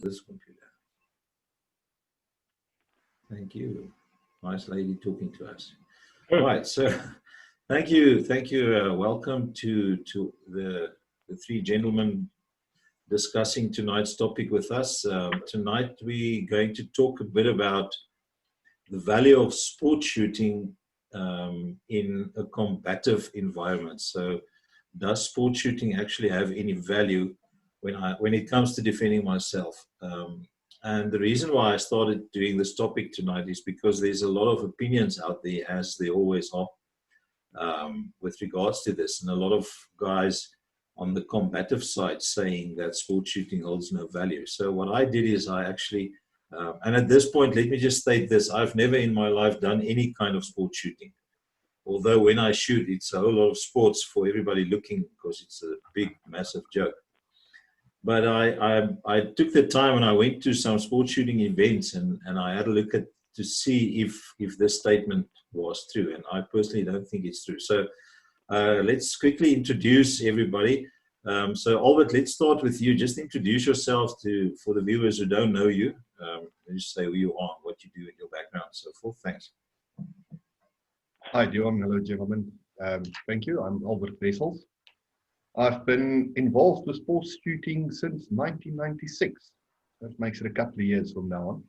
this computer. Thank you. Nice lady talking to us. Right, so thank you. Welcome to the three gentlemen discussing tonight's topic with us. Tonight we're going to talk a bit about the value of sport shooting in a combative environment. So does sport shooting actually have any value when it comes to defending myself? And the reason why I started doing this topic tonight is because there's a lot of opinions out there, as there always are, with regards to this. And a lot of guys on the combative side saying that sport shooting holds no value. So what I did is I actually, and at this point, let me just state this, I've never in my life done any kind of sport shooting. Although when I shoot, it's a whole lot of sports for everybody looking, because it's a big, massive joke. But I took the time and I went to some sport shooting events and I had a look at to see if this statement was true. And I personally don't think it's true. So let's quickly introduce everybody. So Albert, let's start with you. Just introduce yourself for the viewers who don't know you. Just say who you are, what you do in your background, so forth. Thanks. Hi, Dion. Hello, gentlemen. Thank you. I'm Albert Wessels. I've been involved with sports shooting since 1996. That makes it a couple of years from now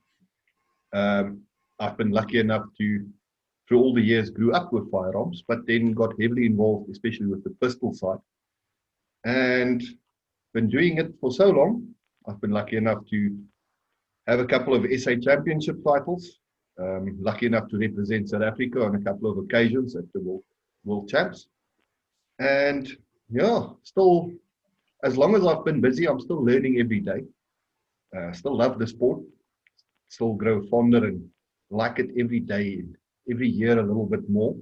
on. I've been lucky enough to, through all the years, grew up with firearms, but then got heavily involved, especially with the pistol side. And been doing it for so long. I've been lucky enough to have a couple of SA championship titles. Lucky enough to represent South Africa on a couple of occasions at the World Champs. And yeah, still, as long as I've been busy, I'm still learning every day. Still love the sport. Still grow fonder and like it every day, and every year a little bit more.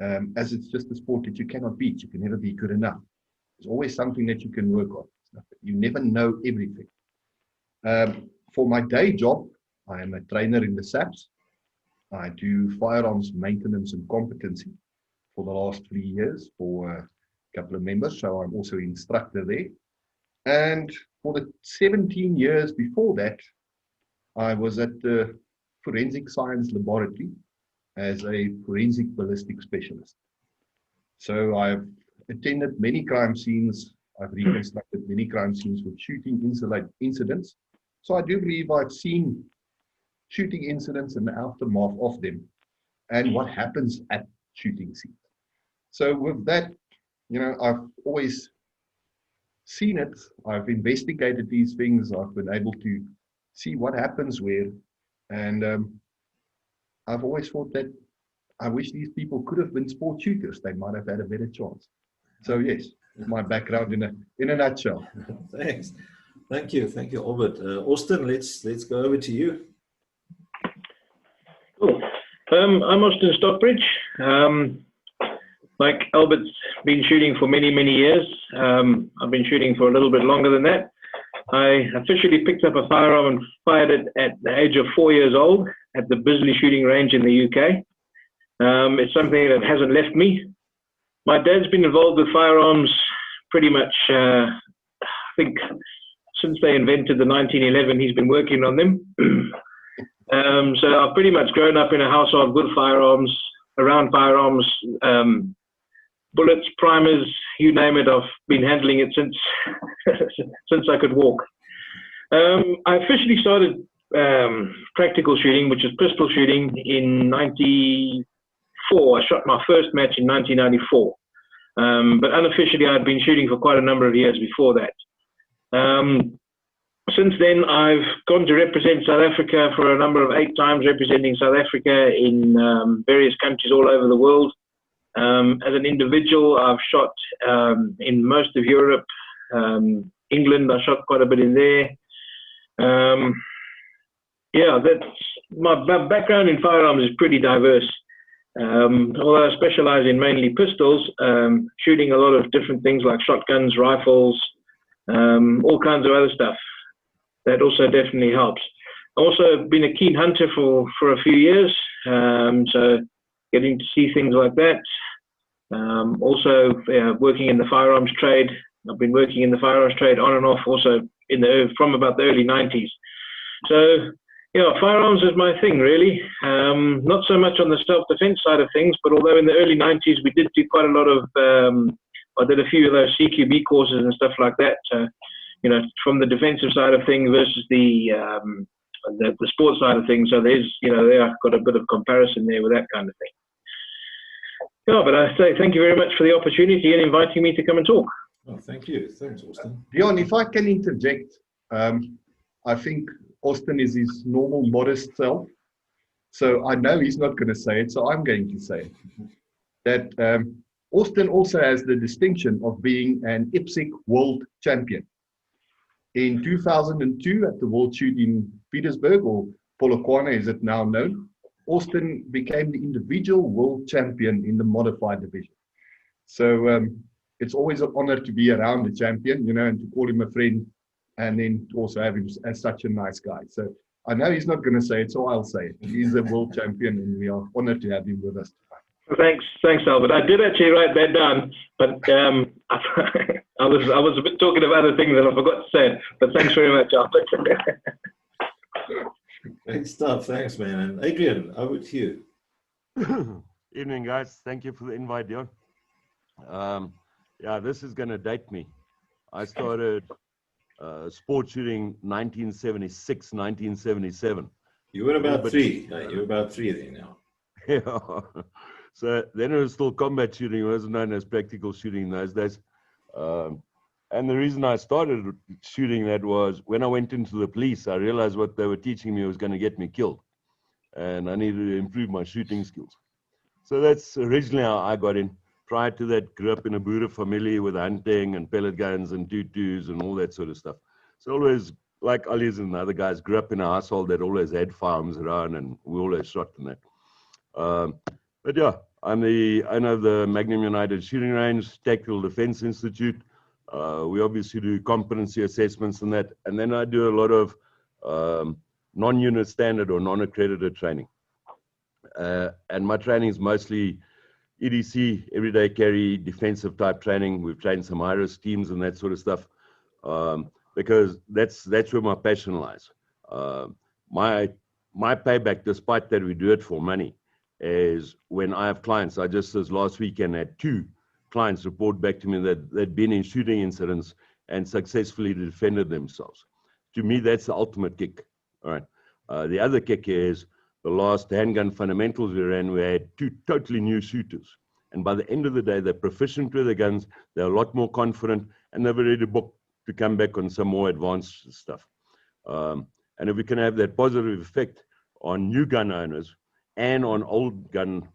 As it's just a sport that you cannot beat. You can never be good enough. There's always something that you can work on. You never know everything. For my day job, I am a trainer in the SAPS. I do firearms maintenance and competency for the last 3 years for a couple of members. So I'm also an instructor there. And for the 17 years before that, I was at the Forensic Science Laboratory as a forensic ballistic specialist. So I've attended many crime scenes. I've reconstructed many crime scenes with shooting incidents. So I do believe I've seen shooting incidents and the aftermath of them and what happens at shooting scenes. So with that, you know, I've always seen it. I've investigated these things. I've been able to see what happens where. And I've always thought that I wish these people could have been sport shooters. They might have had a better chance. So yes, my background in a nutshell. Thanks. Thank you, Albert. Austen, let's go over to you. Cool. I'm Austen Stockbridge. Like Albert's been shooting for many, many years. I've been shooting for a little bit longer than that. I officially picked up a firearm and fired it at the age of 4 years old at the Bisley shooting range in the UK. It's something that hasn't left me. My dad's been involved with firearms pretty much, I think, since they invented the 1911, he's been working on them. So I've pretty much grown up in a household with firearms, around firearms, bullets, primers, you name it. I've been handling it since since I could walk. I officially started practical shooting, which is pistol shooting, in 94. I shot my first match in 1994. But unofficially, I'd been shooting for quite a number of years before that. Since then, I've gone to represent South Africa for a number of 8 times, representing South Africa in various countries all over the world. As an individual, I've shot in most of Europe. England, I shot quite a bit in there. Yeah, my background in firearms is pretty diverse. Although I specialize in mainly pistols, shooting a lot of different things like shotguns, rifles, all kinds of other stuff. That also definitely helps. I've also been a keen hunter for a few years, so getting to see things like that. Also working in the firearms trade. I've been working in the firearms trade on and off also from about the early 90s. So, yeah, firearms is my thing, really. Not so much on the self-defense side of things, but although in the early 90s we did do quite a lot of, I did a few of those CQB courses and stuff like that. You know, from the defensive side of things versus the sports side of things. So there's, you know, there I've got a bit of comparison there with that kind of thing. Yeah, but I say thank you very much for the opportunity and inviting me to come and talk. Oh, thank you. Thanks, Austen. Dion, if I can interject, I think Austen is his normal modest self. So I know he's not going to say it, so I'm going to say it. That Austen also has the distinction of being an IPSC world champion. In 2002, at the World Shoot in Petersburg, or Polokwane as it now known, Austen became the individual world champion in the modified division. So it's always an honor to be around the champion, you know, and to call him a friend, and then to also have him as such a nice guy. So I know he's not going to say it, so I'll say it. He's a world champion, and we are honored to have him with us tonight. Thanks, Albert. I did actually write that down, but I was a bit talking of other things and I forgot to say it. But thanks very much, Albert. Great stuff. Thanks, man. And Adrian, over to you. Evening, guys. Thank you for the invite, Dion. Yeah, this is going to date me. I started sport shooting 1976, 1977. You were about three. You were about 3 then now. Yeah. So then it was still combat shooting. It wasn't known as practical shooting in those days. And the reason I started shooting that was when I went into the police, I realized what they were teaching me was going to get me killed. And I needed to improve my shooting skills. So that's originally how I got in. Prior to that, grew up in a Boer family with hunting and pellet guns and tutus and all that sort of stuff. So always, like Ali's and the other guys, grew up in a household that always had firearms around and we always shot in that. But yeah, I'm the owner of the Magnum United Shooting Range, Tactical Defense Institute. We obviously do competency assessments and that. And then I do a lot of non-unit standard or non-accredited training. And my training is mostly EDC, everyday carry, defensive type training. We've trained some high-risk teams and that sort of stuff because that's where my passion lies. My payback, despite that we do it for money, is when I have clients. I just this last weekend had 2 clients report back to me that they'd been in shooting incidents and successfully defended themselves. To me, that's the ultimate kick. All right. The other kick is the last handgun fundamentals we ran, we had 2 totally new shooters. And by the end of the day, they're proficient with the guns, they're a lot more confident, and they're ready to come back on some more advanced stuff. And if we can have that positive effect on new gun owners and on old gun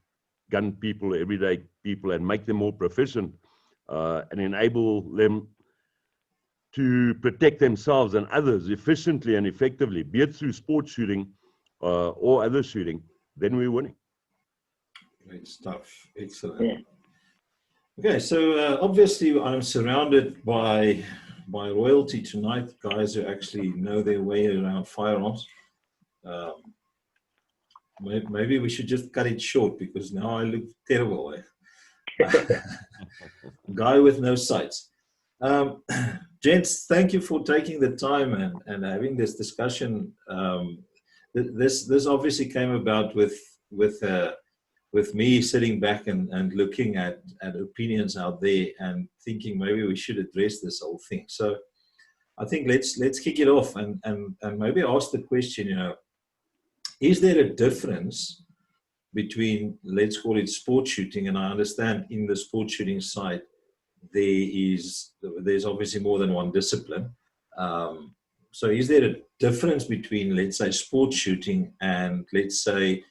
people, everyday people, and make them more proficient and enable them to protect themselves and others efficiently and effectively, be it through sports shooting or other shooting, then we're winning. Great stuff. Excellent. Yeah. Okay, so obviously I'm surrounded by royalty tonight, guys who actually know their way around firearms. Maybe we should just cut it short because now I look terrible. Guy with no sights. Gents, thank you for taking the time and having this discussion. This obviously came about with me sitting back and looking at opinions out there and thinking maybe we should address this whole thing. So I think let's kick it off and maybe ask the question, you know, is there a difference between, let's call it sport shooting, and I understand in the sport shooting side there's obviously more than one discipline. So is there a difference between, let's say, sport shooting and, let's say,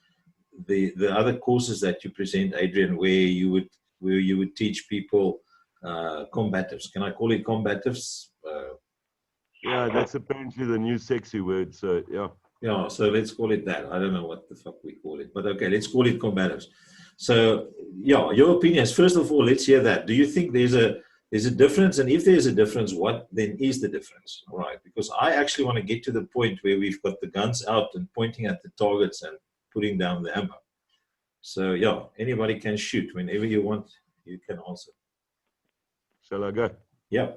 the other courses that you present, Adrian, where you would teach people combatives? Can I call it combatives? Yeah, that's apparently the new sexy word. So yeah. Yeah, so let's call it that. I don't know what the fuck we call it, but okay, let's call it combatives. So yeah, your opinions. First of all, let's hear that. Do you think there's a difference? And if there's a difference, what then is the difference? All right, because I actually want to get to the point where we've got the guns out and pointing at the targets and putting down the ammo. So yeah, anybody can shoot whenever you want. You can answer. Shall I go? Yeah.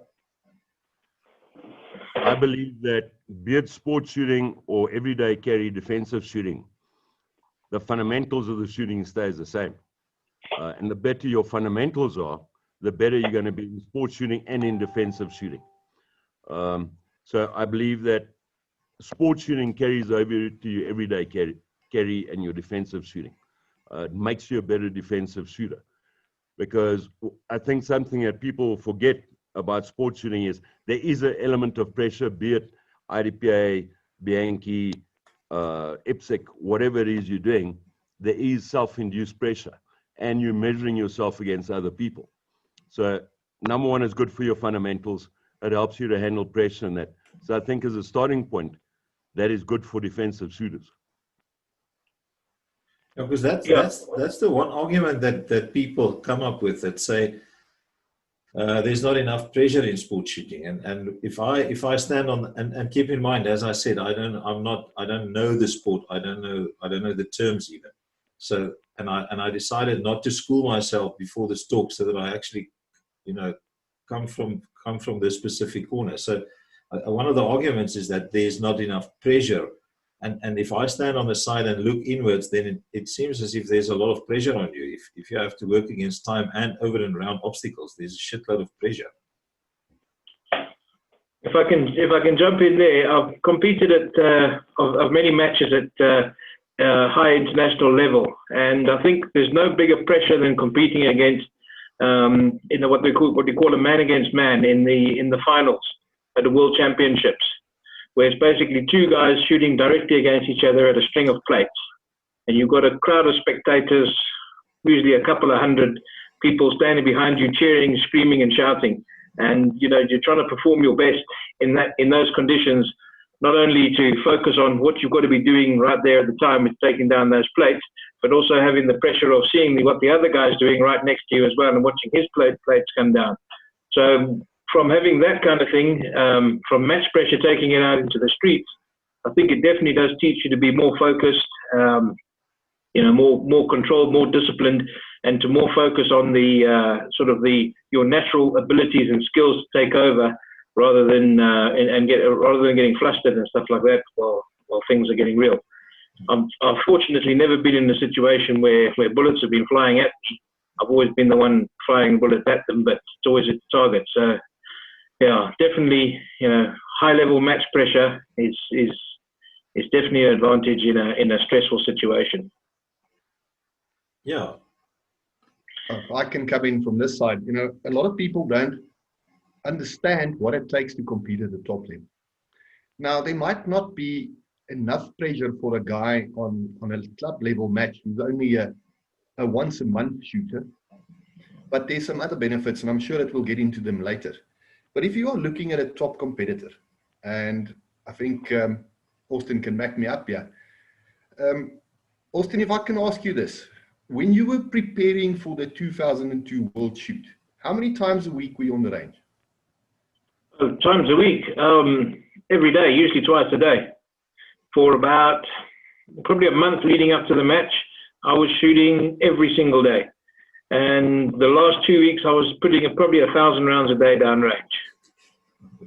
I believe that be it sports shooting or everyday carry defensive shooting, the fundamentals of the shooting stays the same. And the better your fundamentals are, the better you're going to be in sports shooting and in defensive shooting. So I believe that sports shooting carries over to your everyday carry and your defensive shooting. It makes you a better defensive shooter. Because I think something that people forget about sports shooting is there is an element of pressure, be it IDPA, Bianchi, IPSC, whatever it is you're doing, there is self-induced pressure and you're measuring yourself against other people. So number one is good for your fundamentals. It helps you to handle pressure and that. So I think as a starting point, that is good for defensive shooters. Yeah, because that's the one argument that people come up with that say there's not enough pressure in sports shooting, and if I stand on and keep in mind, as I said, I don't know the sport, I don't know the terms even. So and I decided not to school myself before this talk so that I actually come from this specific corner. So one of the arguments is that there's not enough pressure. And if I stand on the side and look inwards, then it seems as if there's a lot of pressure on you. If you have to work against time and over and around obstacles, there's a shitload of pressure. If I can jump in there, I've competed of many matches at high international level, and I think there's no bigger pressure than competing against what you call a man against man in the finals at the World Championships, where it's basically two guys shooting directly against each other at a string of plates. And you've got a crowd of spectators, usually a couple of hundred people standing behind you, cheering, screaming and shouting. And, you're trying to perform your best in those conditions, not only to focus on what you've got to be doing right there at the time with taking down those plates, but also having the pressure of seeing what the other guy's doing right next to you as well and watching his plates come down. So, from having that kind of thing, from match pressure taking it out into the streets, I think it definitely does teach you to be more focused, more controlled, more disciplined, and to more focus on your natural abilities and skills to take over, rather than getting flustered and stuff like that while things are getting real. I've fortunately never been in a situation where bullets have been flying at me. I've always been the one firing bullets at them, but it's always at the target. So. Yeah, definitely. High-level match pressure is definitely an advantage in a stressful situation. Yeah. I can come in from this side. A lot of people don't understand what it takes to compete at the top level. Now, there might not be enough pressure for a guy on a club level match who's only a once a month shooter, but there's some other benefits, and I'm sure that we'll get into them later. But if you are looking at a top competitor, and I think Austen can back me up here. Austen, if I can ask you this, when you were preparing for the 2002 World Shoot, how many times a week were you on the range? Times a week, every day, usually twice a day. For about probably a month leading up to the match, I was shooting every single day. And the last 2 weeks, I was putting probably 1,000 rounds a day downrange.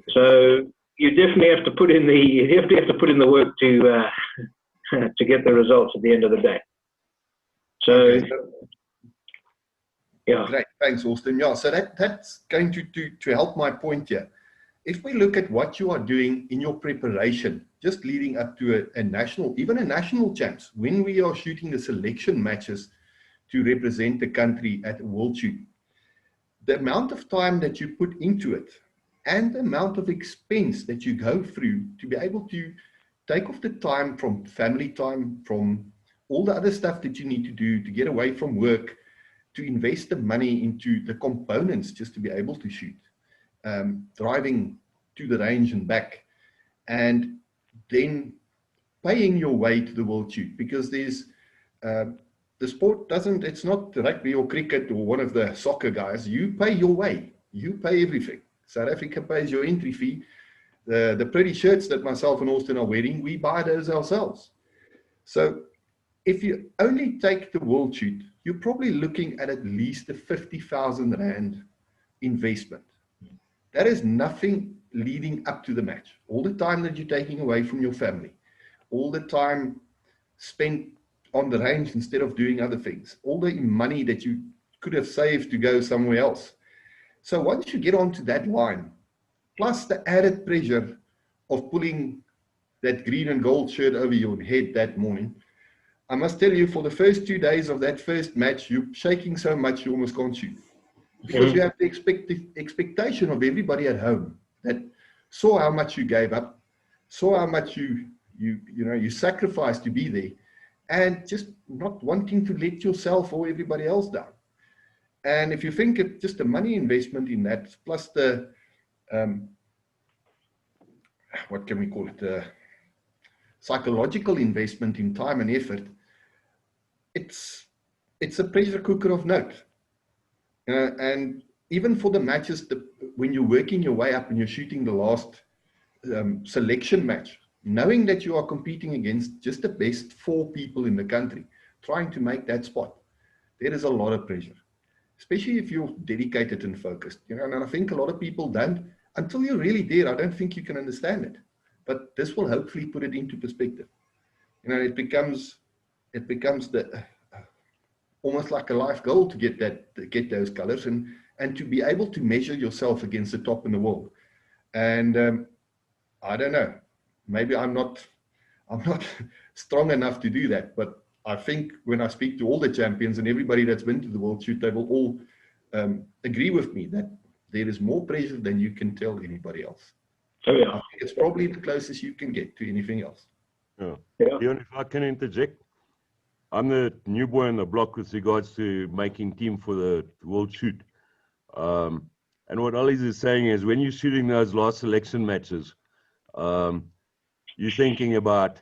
So you definitely have to put in the work to get the results at the end of the day. So, okay, yeah. Great, thanks, Austen. Yeah, so that's going to help my point here. If we look at what you are doing in your preparation, just leading up to a national, even a national champs, when we are shooting the selection matches to represent the country at a World Shoot, the amount of time that you put into it and the amount of expense that you go through to be able to take off the time from family time, from all the other stuff that you need to do to get away from work, to invest the money into the components just to be able to shoot, driving to the range and back, and then paying your way to the World Shoot, because there's the sport doesn't, it's not rugby or cricket or one of the soccer guys. You pay your way. You pay everything. South Africa pays your entry fee. The pretty shirts that myself and Austen are wearing, we buy those ourselves. So if you only take the World Shoot, you're probably looking at least a 50,000 Rand investment. That is nothing leading up to the match, all the time that you're taking away from your family, all the time spent on the range instead of doing other things, all the money that you could have saved to go somewhere else. So once you get onto that line, plus the added pressure of pulling that green and gold shirt over your head that morning, I must tell you, for the first 2 days of that first match, you're shaking so much you almost can't shoot. Because you have the expectation of everybody at home that saw how much you gave up, saw how much you sacrificed to be there, and just not wanting to let yourself or everybody else down. And if you think it's just a money investment in that, plus the what can we call it, psychological investment in time and effort, it's a pressure cooker of note. And even for the matches, when you're working your way up and you're shooting the last selection match, knowing that you are competing against just the best 4 people in the country, trying to make that spot, there is a lot of pressure, especially if you're dedicated and focused. And I think a lot of people don't, until you're really there, I don't think you can understand it. But this will hopefully put it into perspective. It becomes the almost like a life goal to get those colors and to be able to measure yourself against the top in the world. And I don't know, maybe I'm not strong enough to do that, but I think when I speak to all the champions and everybody that's been to the World Shoot, they will all agree with me that there is more pressure than you can tell anybody else. Oh, yeah. I think it's probably the closest you can get to anything else. Yeah. Yeah. Leon, if I can interject, I'm the new boy on the block with regards to making team for the World Shoot. And what Ollie's is saying is when you're shooting those last selection matches, you're thinking about,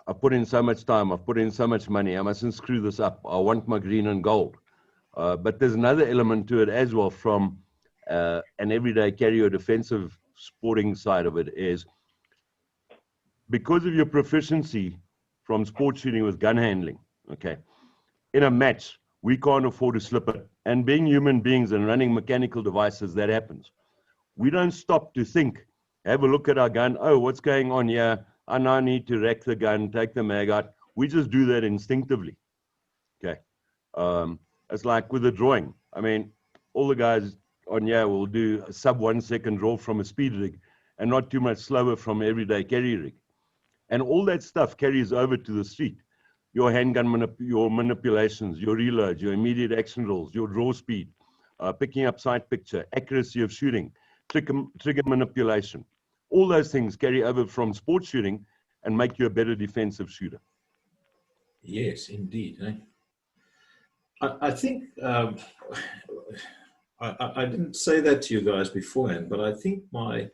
I put in so much time, I've put in so much money, I mustn't screw this up, I want my green and gold. But there's another element to it as well from an everyday carry or defensive sporting side of it is because of your proficiency from sport shooting with gun handling, okay, in a match, we can't afford to slip it. And being human beings and running mechanical devices, that happens. We don't stop to think, have a look at our gun. Oh, what's going on here? I now need to rack the gun, take the mag out. We just do that instinctively, okay? It's like with the drawing. I mean, all the guys on here will do a sub 1 second draw from a speed rig and not too much slower from everyday carry rig. And all that stuff carries over to the street. Your handgun, your manipulations, your reloads, your immediate action rolls, your draw speed, picking up sight picture, accuracy of shooting, trigger manipulation. All those things carry over from sport shooting and make you a better defensive shooter. Yes, indeed. I think I didn't say that to you guys beforehand, but I think my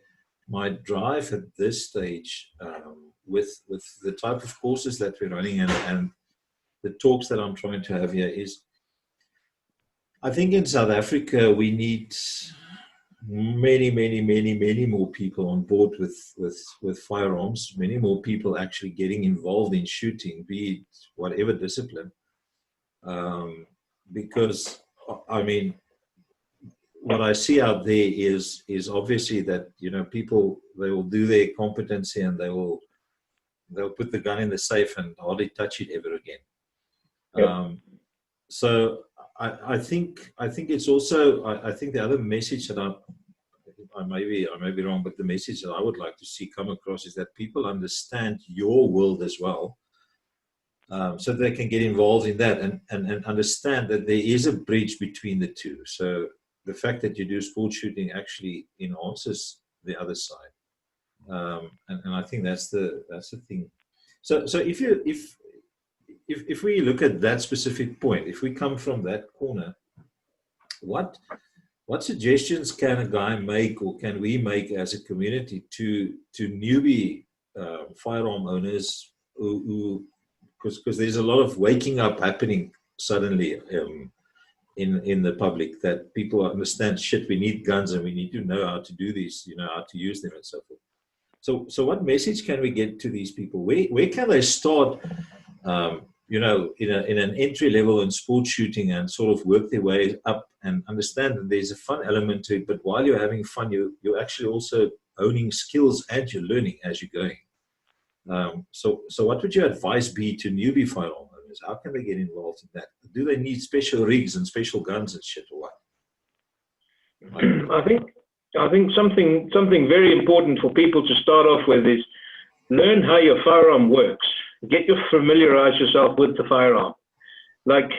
drive at this stage with the type of courses that we're running and the talks that I'm trying to have here is, I think in South Africa we need many more people on board with firearms, many more people actually getting involved in shooting, be it whatever discipline. Because I mean, what I see out there is obviously that people, they will do their competency and they'll put the gun in the safe and hardly touch it ever again. Yep. So I think it's also I think the other message that I may be wrong, but the message that I would like to see come across is that people understand your world as well. So they can get involved in that and understand that there is a bridge between the two. So the fact that you do sport shooting actually enhances the other side, and I think that's the thing. So if we look at that specific point, if we come from that corner, what suggestions can a guy make, or can we make as a community to newbie firearm owners who because there's a lot of waking up happening suddenly in the public, that people understand, shit, we need guns and we need to know how to do these, how to use them and so forth. So what message can we get to these people? Where can they start you know, in an entry level in sports shooting and sort of work their way up and understand that there's a fun element to it. But while you're having fun, you're actually also owning skills and you're learning as you're going. So what would your advice be to newbie firearm owners? How can they get involved in that? Do they need special rigs and special guns and shit, or what? I think something very important for people to start off with is learn how your firearm works. Familiarize yourself with the firearm. Like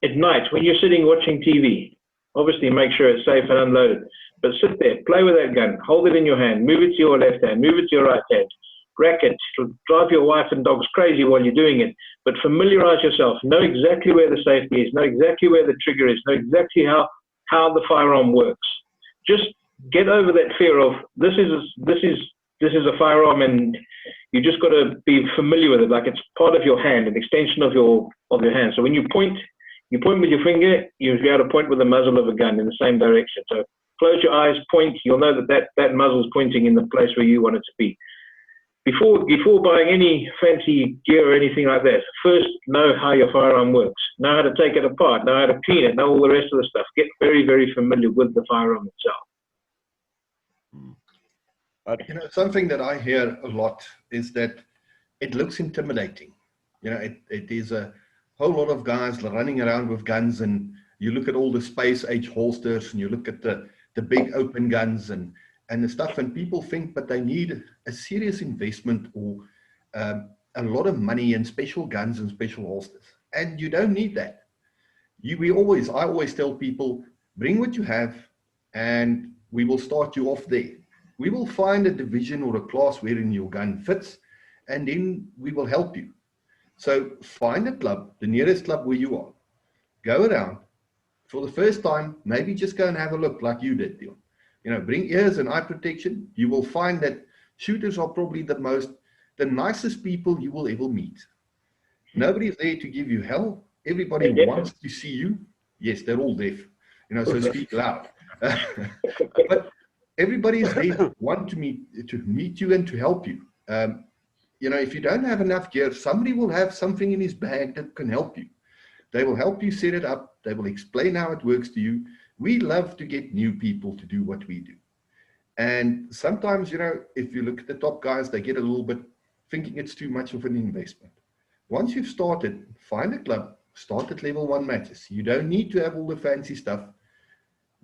at night when you're sitting watching TV, obviously make sure it's safe and unloaded. But sit there, play with that gun, hold it in your hand, move it to your left hand, move it to your right hand, rack it, drive your wife and dogs crazy while you're doing it. But familiarize yourself, know exactly where the safety is, know exactly where the trigger is, know exactly how the firearm works. Just get over that fear of this is a firearm, and you just got to be familiar with it, like it's part of your hand, an extension of your hand. So when you point with your finger, you'll be able to point with the muzzle of a gun in the same direction. So close your eyes, point, you'll know that muzzle is pointing in the place where you want it to be. Before buying any fancy gear or anything like that, first know how your firearm works, know how to take it apart, know how to clean it, know all the rest of the stuff. Get very, very familiar with the firearm itself. You know, something that I hear a lot is that it looks intimidating. You know, it is a whole lot of guys running around with guns, and you look at all the space age holsters, and you look at the big open guns and the stuff, and people think that they need a serious investment or a lot of money in special guns and special holsters. And you don't need that. I always tell people, bring what you have, and we will start you off there. We will find a division or a class wherein your gun fits, and then we will help you. So find a club, the nearest club where you are. Go around. For the first time, maybe just go and have a look like you did, Dion. You know, bring ears and eye protection. You will find that shooters are probably the nicest people you will ever meet. Nobody's there to give you hell. Everybody wants to see you. Yes, they're all deaf, you know, so speak loud. But everybody is there to want to meet you and to help you. You know, if you don't have enough gear, somebody will have something in his bag that can help you. They will help you set it up. They will explain how it works to you. We love to get new people to do what we do. And sometimes, you know, if you look at the top guys, they get a little bit thinking it's too much of an investment. Once you've started, find a club, start at level 1 matches. You don't need to have all the fancy stuff.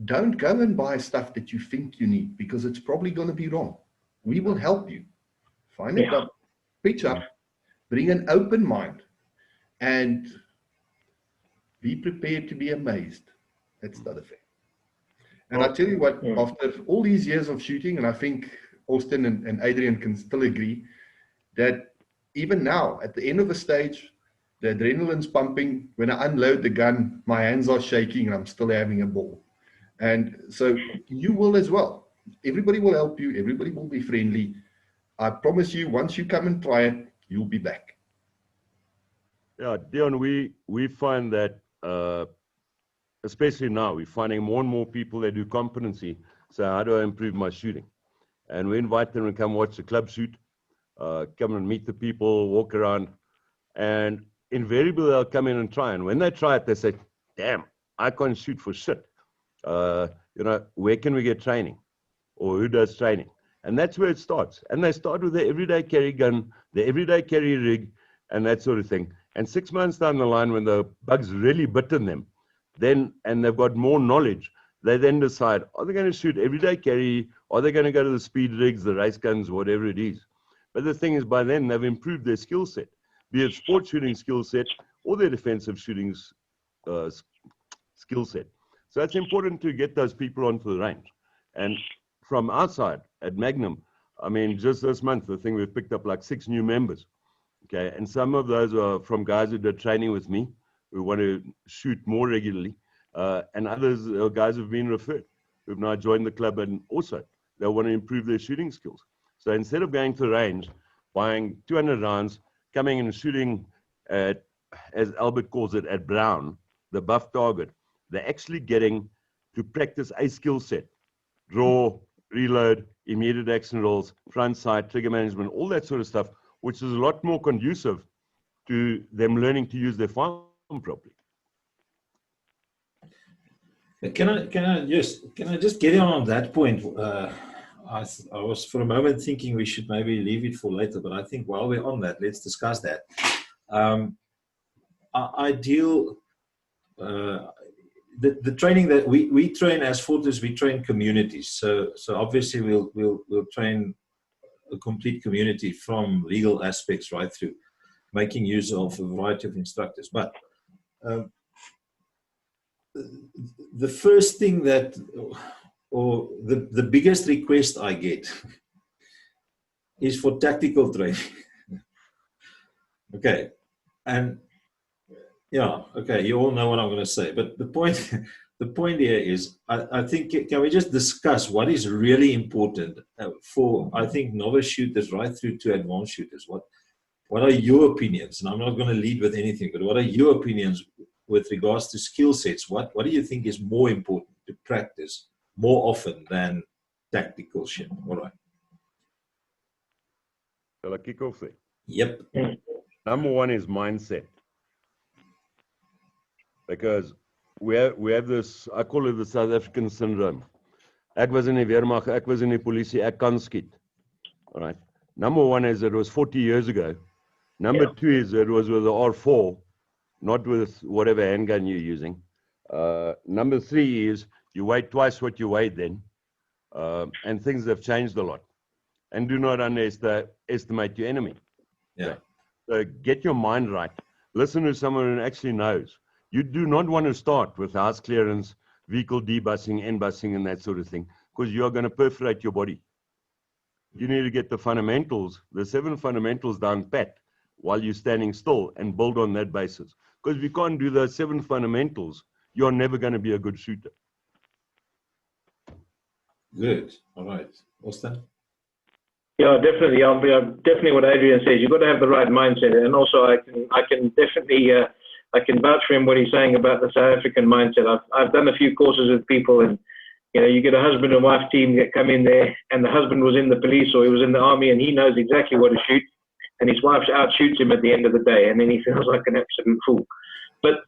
Don't go and buy stuff that you think you need, because it's probably going to be wrong. We will help you. Find a club, pitch up, bring an open mind, and be prepared to be amazed. That's the other thing. And I tell you what, after all these years of shooting, and I think Austen and Adrian can still agree, that even now, at the end of a stage, the adrenaline's pumping. When I unload the gun, my hands are shaking and I'm still having a ball. And so you will as well. Everybody will help you. Everybody will be friendly. I promise you, once you come and try it, you'll be back. Yeah, Dion, we find that, especially now, we're finding more and more people that do competency. So how do I improve my shooting? And we invite them to come watch the club shoot, come and meet the people, walk around. And invariably, they'll come in and try. And when they try it, they say, damn, I can't shoot for shit. You know, where can we get training? Or who does training? And that's where it starts. And they start with their everyday carry gun, their everyday carry rig, and that sort of thing. And 6 months down the line, when the bug's really bitten them, and they've got more knowledge, they then decide, are they going to shoot everyday carry? Are they going to go to the speed rigs, the race guns, whatever it is? But the thing is, by then, they've improved their skill set, be it sports shooting skill set or their defensive shooting skill set. So it's important to get those people onto the range. And from our side at Magnum, I mean, just this month, I think we've picked up like 6 new members. Okay, and some of those are from guys who did training with me, who want to shoot more regularly, and others are guys who've been referred, who've now joined the club, and also they want to improve their shooting skills. So instead of going to the range, buying 200 rounds, coming and shooting at, as Albert calls it, at Brown, the buff target, they're actually getting to practice a skill set: draw, reload, immediate action rolls, front sight, trigger management, all that sort of stuff, which is a lot more conducive to them learning to use their firearm properly. Can I just get on that point? I was for a moment thinking we should maybe leave it for later, but I think while we're on that, let's discuss that. The training that we train as Fortis, we train communities. So obviously we'll train a complete community from legal aspects right through, making use of a variety of instructors. But the first thing that, or the biggest request I get is for tactical training. Okay, and yeah, okay, you all know what I'm going to say. But the point here is, I think, can we just discuss what is really important for, I think, novice shooters right through to advanced shooters? What are your opinions? And I'm not going to lead with anything, but what are your opinions with regards to skill sets? What do you think is more important to practice more often than tactical shit? All right. Shall I kick off there? Yep. Number one is mindset. Because we have this, I call it the South African syndrome. Ek was in die weermag, ek was in die polisie, ek kan skiet. All right. Number one is it was 40 years ago. Number two is it was with the R4, not with whatever handgun you're using. Number three is you weigh twice what you weighed then. And things have changed a lot. And do not underestimate your enemy. Yeah. Okay. So get your mind right. Listen to someone who actually knows. You do not want to start with house clearance, vehicle debussing, N-bussing, and that sort of thing, because you are going to perforate your body. You need to get the fundamentals, the 7 fundamentals down pat while you're standing still and build on that basis. Because if you can't do those 7 fundamentals, you're never going to be a good shooter. Good. All right. Austen? Yeah, definitely. Definitely what Adrian says. You've got to have the right mindset, and also I can definitely I can vouch for him what he's saying about the South African mindset. I've done a few courses with people, and you get a husband and wife team that come in there, and the husband was in the police or he was in the army, and he knows exactly what to shoot, and his wife outshoots him at the end of the day, and then he feels like an absolute fool. But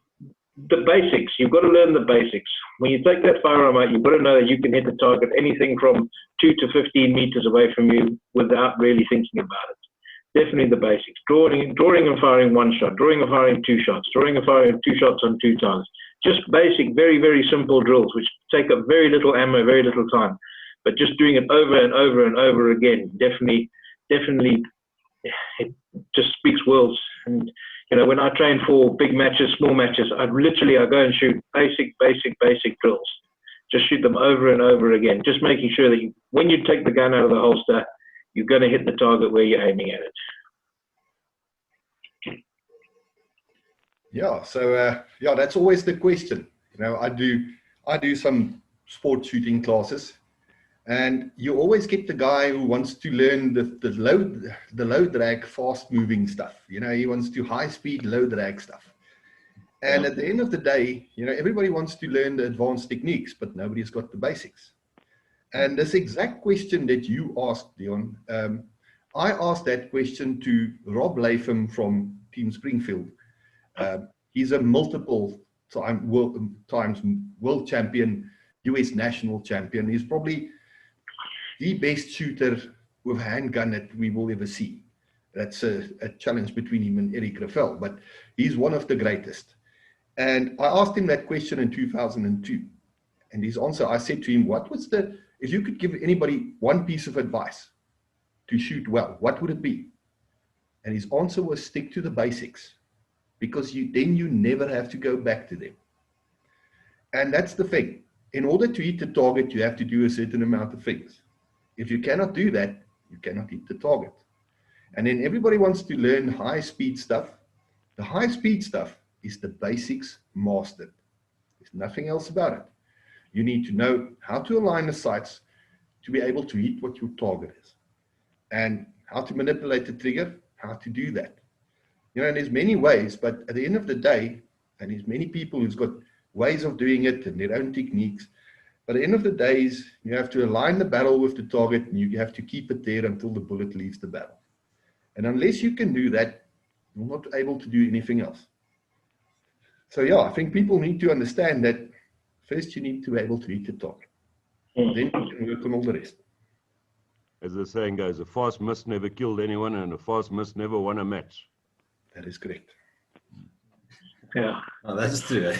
the basics, you've got to learn the basics. When you take that firearm out, you've got to know that you can hit the target anything from 2 to 15 meters away from you without really thinking about it. Definitely the basics. Drawing and firing 1 shot, drawing and firing 2 shots, drawing and firing 2 shots on 2 targets. Just basic, very, very simple drills, which take up very little ammo, very little time. But just doing it over and over and over again, definitely, it just speaks worlds. And when I train for big matches, small matches, I go and shoot basic drills. Just shoot them over and over again. Just making sure that when you take the gun out of the holster, you're going to hit the target where you're aiming at it. Yeah, so that's always the question. I do some sport shooting classes, and you always get the guy who wants to learn the low drag, fast moving stuff. He wants to high speed, low drag stuff. And at the end of the day, everybody wants to learn the advanced techniques, but nobody's got the basics. And this exact question that you asked, Dion, I asked that question to Rob Latham from Team Springfield. He's a multiple times world champion, US national champion. He's probably the best shooter with a handgun that we will ever see. That's a challenge between him and Eric Raffel, but he's one of the greatest. And I asked him that question in 2002. And his answer, I said to him, if you could give anybody one piece of advice to shoot well, what would it be? And his answer was, stick to the basics, because then you never have to go back to them. And that's the thing. In order to hit the target, you have to do a certain amount of things. If you cannot do that, you cannot hit the target. And then everybody wants to learn high-speed stuff. The high-speed stuff is the basics mastered. There's nothing else about it. You need to know how to align the sights to be able to hit what your target is, and how to manipulate the trigger, how to do that. And there's many ways, but at the end of the day, and there's many people who's got ways of doing it and their own techniques, but at the end of the day, you have to align the barrel with the target, and you have to keep it there until the bullet leaves the barrel. And unless you can do that, You're not able to do anything else. So yeah, I think people need to understand that first you need to be able to hit the target. Then you can work on all the rest. As the saying goes, a fast miss never killed anyone, and a fast miss never won a match. That is correct. Yeah. Oh, that's true.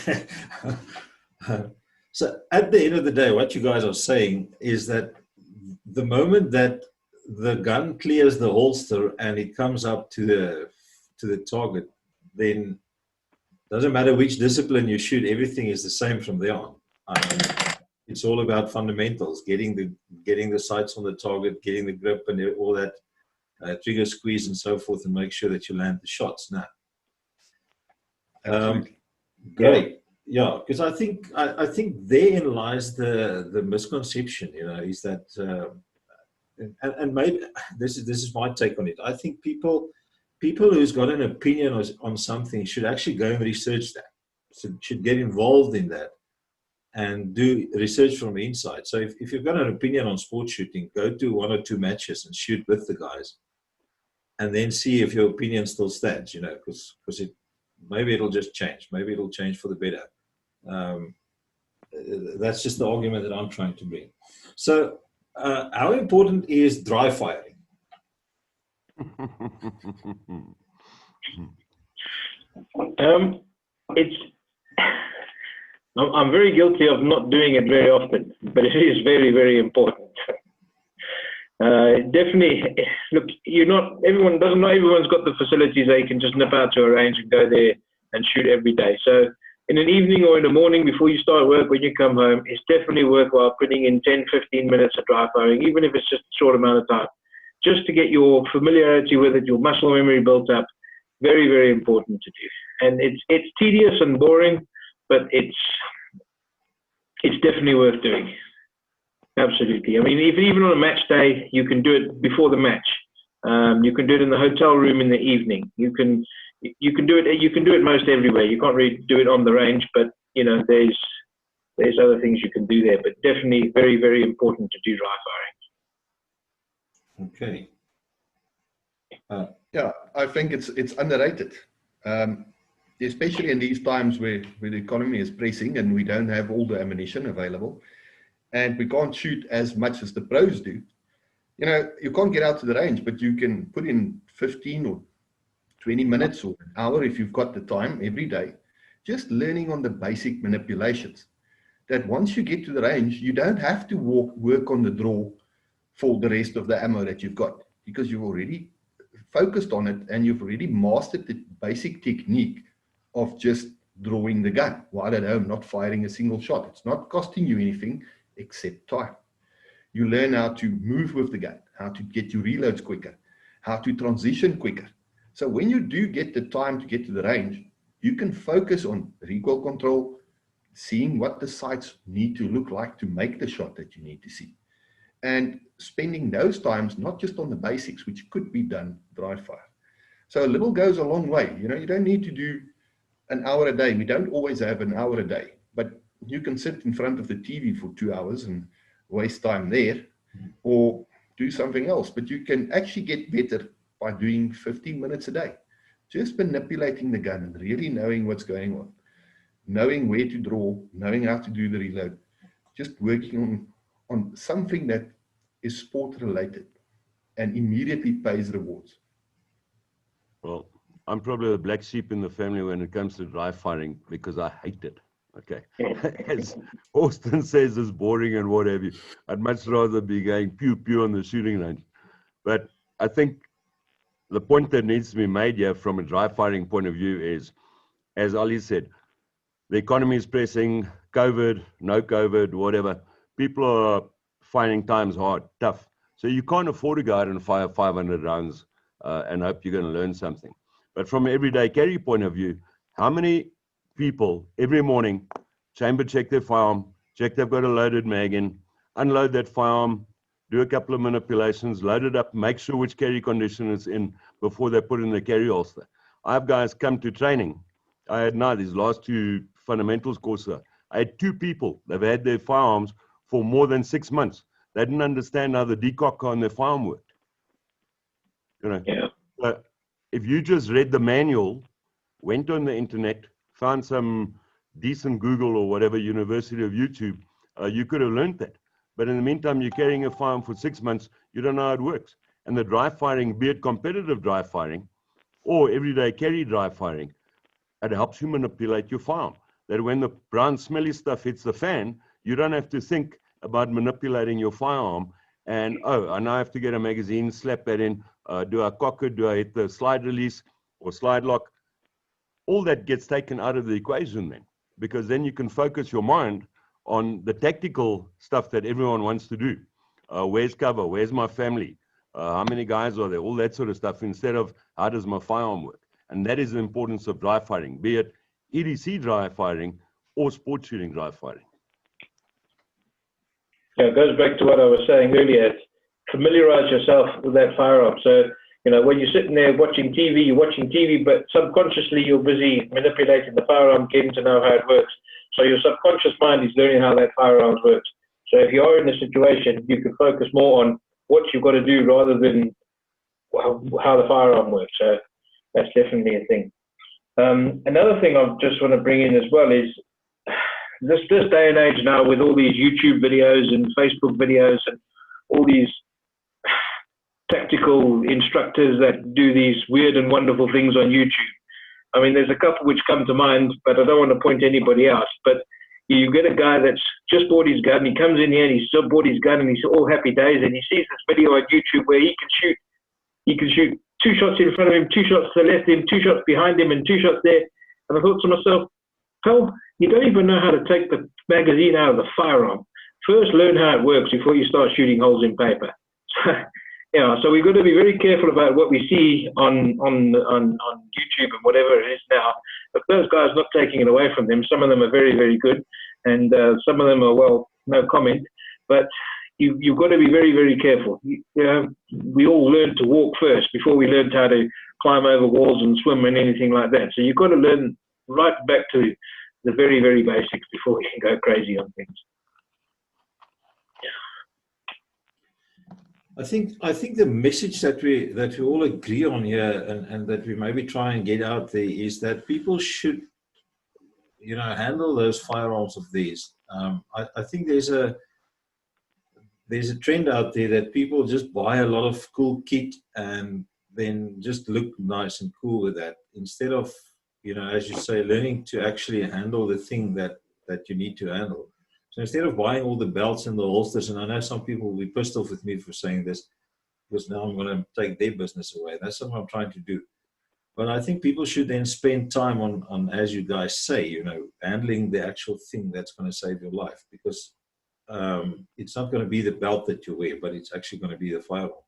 So at the end of the day, what you guys are saying is that the moment that the gun clears the holster and it comes up to the target, then doesn't matter which discipline you shoot, everything is the same from there on. It's all about fundamentals, getting the sights on the target, getting the grip and all that, trigger squeeze and so forth, and make sure that you land the shots. Now, great, yeah, because I think therein lies the misconception, is that, and maybe this is my take on it. I think people who's got an opinion on something should actually go and research that, should get involved in that and do research from the inside. So if you've got an opinion on sports shooting, go to 1 or 2 matches and shoot with the guys, and then see if your opinion still stands, because maybe it'll just change. Maybe it'll change for the better. That's just the argument that I'm trying to bring. So how important is dry firing? I'm very guilty of not doing it very often, but it is very, very important. Definitely, look, not everyone's got the facilities they can just nip out to a range and go there and shoot every day. So in an evening or in the morning before you start work, when you come home, it's definitely worthwhile putting in 10, 15 minutes of dry firing, even if it's just a short amount of time, just to get your familiarity with it, your muscle memory built up. Very, very important to do. And it's tedious and boring, but it's definitely worth doing. Absolutely. I mean, even on a match day, you can do it before the match. You can do it in the hotel room in the evening. You can do it most everywhere. You can't really do it on the range, but there's other things you can do there. But definitely very, very important to do dry firing. Okay. Yeah, I think it's underrated, especially in these times where the economy is pressing and we don't have all the ammunition available, and we can't shoot as much as the pros do. You can't get out to the range, but you can put in 15 or 20 minutes or an hour if you've got the time every day, just learning on the basic manipulations. That once you get to the range, you don't have to work on the draw for the rest of the ammo that you've got, because you've already focused on it and you've already mastered the basic technique of just drawing the gun while at home, not firing a single shot. It's not costing you anything except time. You learn how to move with the gun, how to get your reloads quicker, how to transition quicker. So when you do get the time to get to the range, you can focus on recoil control, seeing what the sights need to look like to make the shot that you need to see, and spending those times not just on the basics, which could be done dry fire. So a little goes a long way. You don't need to do an hour a day. We don't always have an hour a day, but you can sit in front of the TV for 2 hours and waste time there, or do something else. But you can actually get better by doing 15 minutes a day, just manipulating the gun and really knowing what's going on, knowing where to draw, knowing how to do the reload, just working on something that is sport related and immediately pays rewards. Well, I'm probably the black sheep in the family when it comes to dry firing, because I hate it. Okay. As Austen says, it's boring and what have you. I'd much rather be going pew on the shooting range. But I think the point that needs to be made here from a dry firing point of view is, as Ali said, the economy is pressing, COVID, no COVID, whatever. People are finding times hard, tough. So you can't afford to go out and fire 500 rounds and hope you're going to learn something. But from an everyday carry point of view, how many people every morning chamber check their firearm, check they've got a loaded mag in, unload that firearm, do a couple of manipulations, load it up, make sure which carry condition it's in before they put in the carry holster. I have guys come to training. I had now these last 2 fundamentals courses. I had 2 people. They've had their firearms for more than 6 months. They didn't understand how the decocker on their firearm worked. Yeah. if you just read the manual, went on the internet, found some decent Google or whatever University of YouTube, you could have learned that. But in the meantime, you're carrying a firearm for 6 months, you don't know how it works. And the dry firing, be it competitive dry firing or everyday carry dry firing, it helps you manipulate your firearm. That when the brown smelly stuff hits the fan, you don't have to think about manipulating your firearm and, oh, I now have to get a magazine, slap that in, do I cock it, do I hit the slide release or slide lock? All that gets taken out of the equation then, because then you can focus your mind on the tactical stuff that everyone wants to do. Where's cover? Where's my family? How many guys are there? All that sort of stuff, instead of how does my firearm work? And that is the importance of dry firing, be it EDC dry firing or sport shooting dry firing. Yeah, it goes back to what I was saying earlier. Familiarize yourself with that firearm. So, you know, when you're sitting there watching TV, you're watching TV, but subconsciously you're busy manipulating the firearm, getting to know how it works. So your subconscious mind is learning how that firearm works. So if you are in a situation, you can focus more on what you've got to do rather than how the firearm works. So that's definitely a thing. Another thing I just want to bring in as well is this day and age now, with all these YouTube videos and Facebook videos and all these tactical instructors that do these weird and wonderful things on YouTube. I mean, there's a couple which come to mind, but I don't want to point anybody out. But you get a guy that's just bought his gun, he comes in here and he's still bought his gun and he's all happy days, and he sees this video on YouTube where he can shoot 2 shots in front of him, 2 shots to the left of him, 2 shots behind him, and 2 shots there. And I thought to myself, pal, you don't even know how to take the magazine out of the firearm. First, learn how it works before you start shooting holes in paper. Yeah, so we've got to be very careful about what we see on YouTube and whatever it is now. But those guys, not taking it away from them, some of them are very, very good, and some of them are, well, no comment. But you've got to be very, very careful. We all learned to walk first before we learned how to climb over walls and swim and anything like that. So you've got to learn right back to the very, very basics before we can go crazy on things. I think the message that we all agree on here, and that we maybe try and get out there, is that people should, you know, handle those firearms of these. I think there's a trend out there that people just buy a lot of cool kit and then just look nice and cool with that, instead of, you know, as you say, learning to actually handle the thing that you need to handle. So instead of buying all the belts and the holsters, and I know some people will be pissed off with me for saying this, because now I'm going to take their business away. That's what I'm trying to do. But I think people should then spend time on, as you guys say, you know, handling the actual thing that's going to save your life, because it's not going to be the belt that you wear, but it's actually going to be the firearm.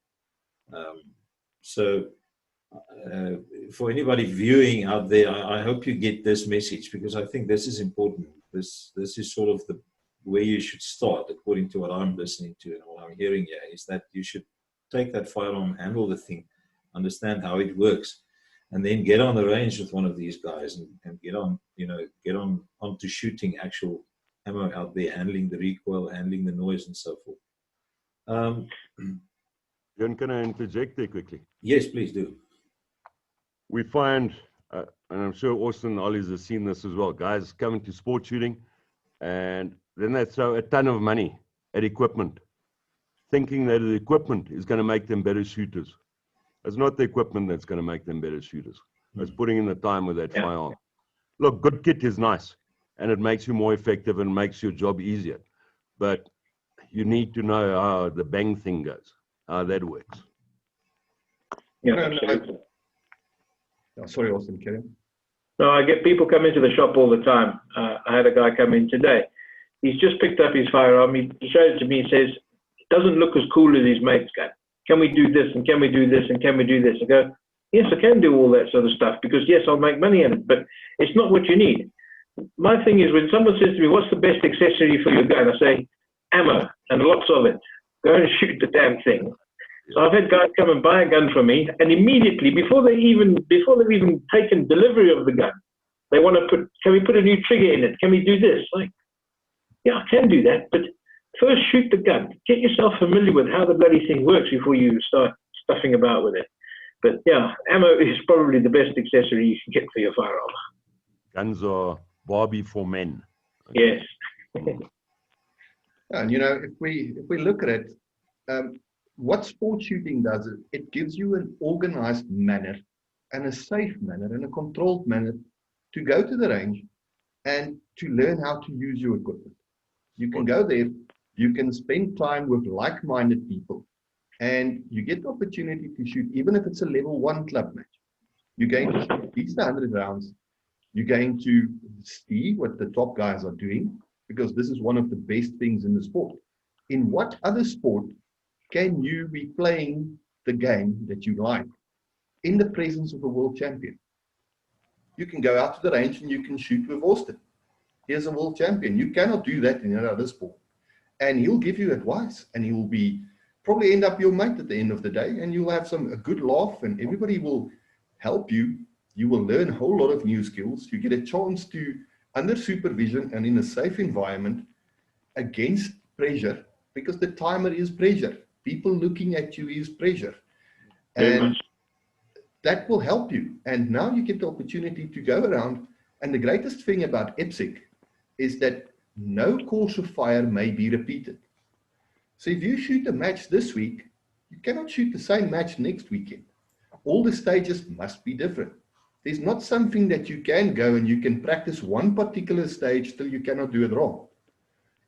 For anybody viewing out there, I hope you get this message, because I think this is important. This is sort of the where you should start, according to what I'm listening to and what I'm hearing here, is that you should take that firearm, handle the thing, understand how it works, and then get on the range with one of these guys and get onto shooting actual ammo out there, handling the recoil, handling the noise, and so forth. Jan, can I interject there quickly? Yes, please do. We find, and I'm sure Austen and Ollie's have seen this as well, guys coming to sport shooting, and then they throw a ton of money at equipment, thinking that the equipment is going to make them better shooters. It's not the equipment that's going to make them better shooters. It's putting in the time with that firearm. Look, good kit is nice, and it makes you more effective and makes your job easier. But you need to know how the bang thing goes, how that works. Yeah, sorry, Austin, carry on. No, I get people come into the shop all the time. I had a guy come in today. He's just picked up his firearm. He shows it to me and says, it doesn't look as cool as his mate's gun. Can we do this, and can we do this, and can we do this? I go, yes, I can do all that sort of stuff, because yes, I'll make money in it, but it's not what you need. My thing is, when someone says to me, what's the best accessory for your gun? I say, ammo, and lots of it. Go and shoot the damn thing. So I've had guys come and buy a gun from me, and immediately, before they've even taken delivery of the gun, they want to can we put a new trigger in it? Can we do this? Like, yeah, I can do that, but first shoot the gun. Get yourself familiar with how the bloody thing works before you start stuffing about with it. But yeah, ammo is probably the best accessory you can get for your firearm. Guns are Barbie for men. Yes. And if we look at it, what sport shooting does is it gives you an organized manner and a safe manner and a controlled manner to go to the range and to learn how to use your equipment. You can go there, you can spend time with like-minded people, and you get the opportunity to shoot, even if it's a level 1 club match. You're going to shoot at least 100 rounds. You're going to see what the top guys are doing, because this is one of the best things in the sport. In what other sport can you be playing the game that you like in the presence of a world champion? You can go out to the range and you can shoot with Austen. Here's a world champion. You cannot do that in another sport. And he'll give you advice, and he will probably end up your mate at the end of the day, and you'll have a good laugh, and everybody will help you. You will learn a whole lot of new skills. You get a chance to, under supervision and in a safe environment, against pressure, because the timer is pressure. People looking at you is pressure. And that will help you. And now you get the opportunity to go around. And the greatest thing about EPSIC is that no course of fire may be repeated. So if you shoot a match this week, you cannot shoot the same match next weekend. All the stages must be different. There's not something that you can go and you can practice one particular stage till you cannot do it wrong.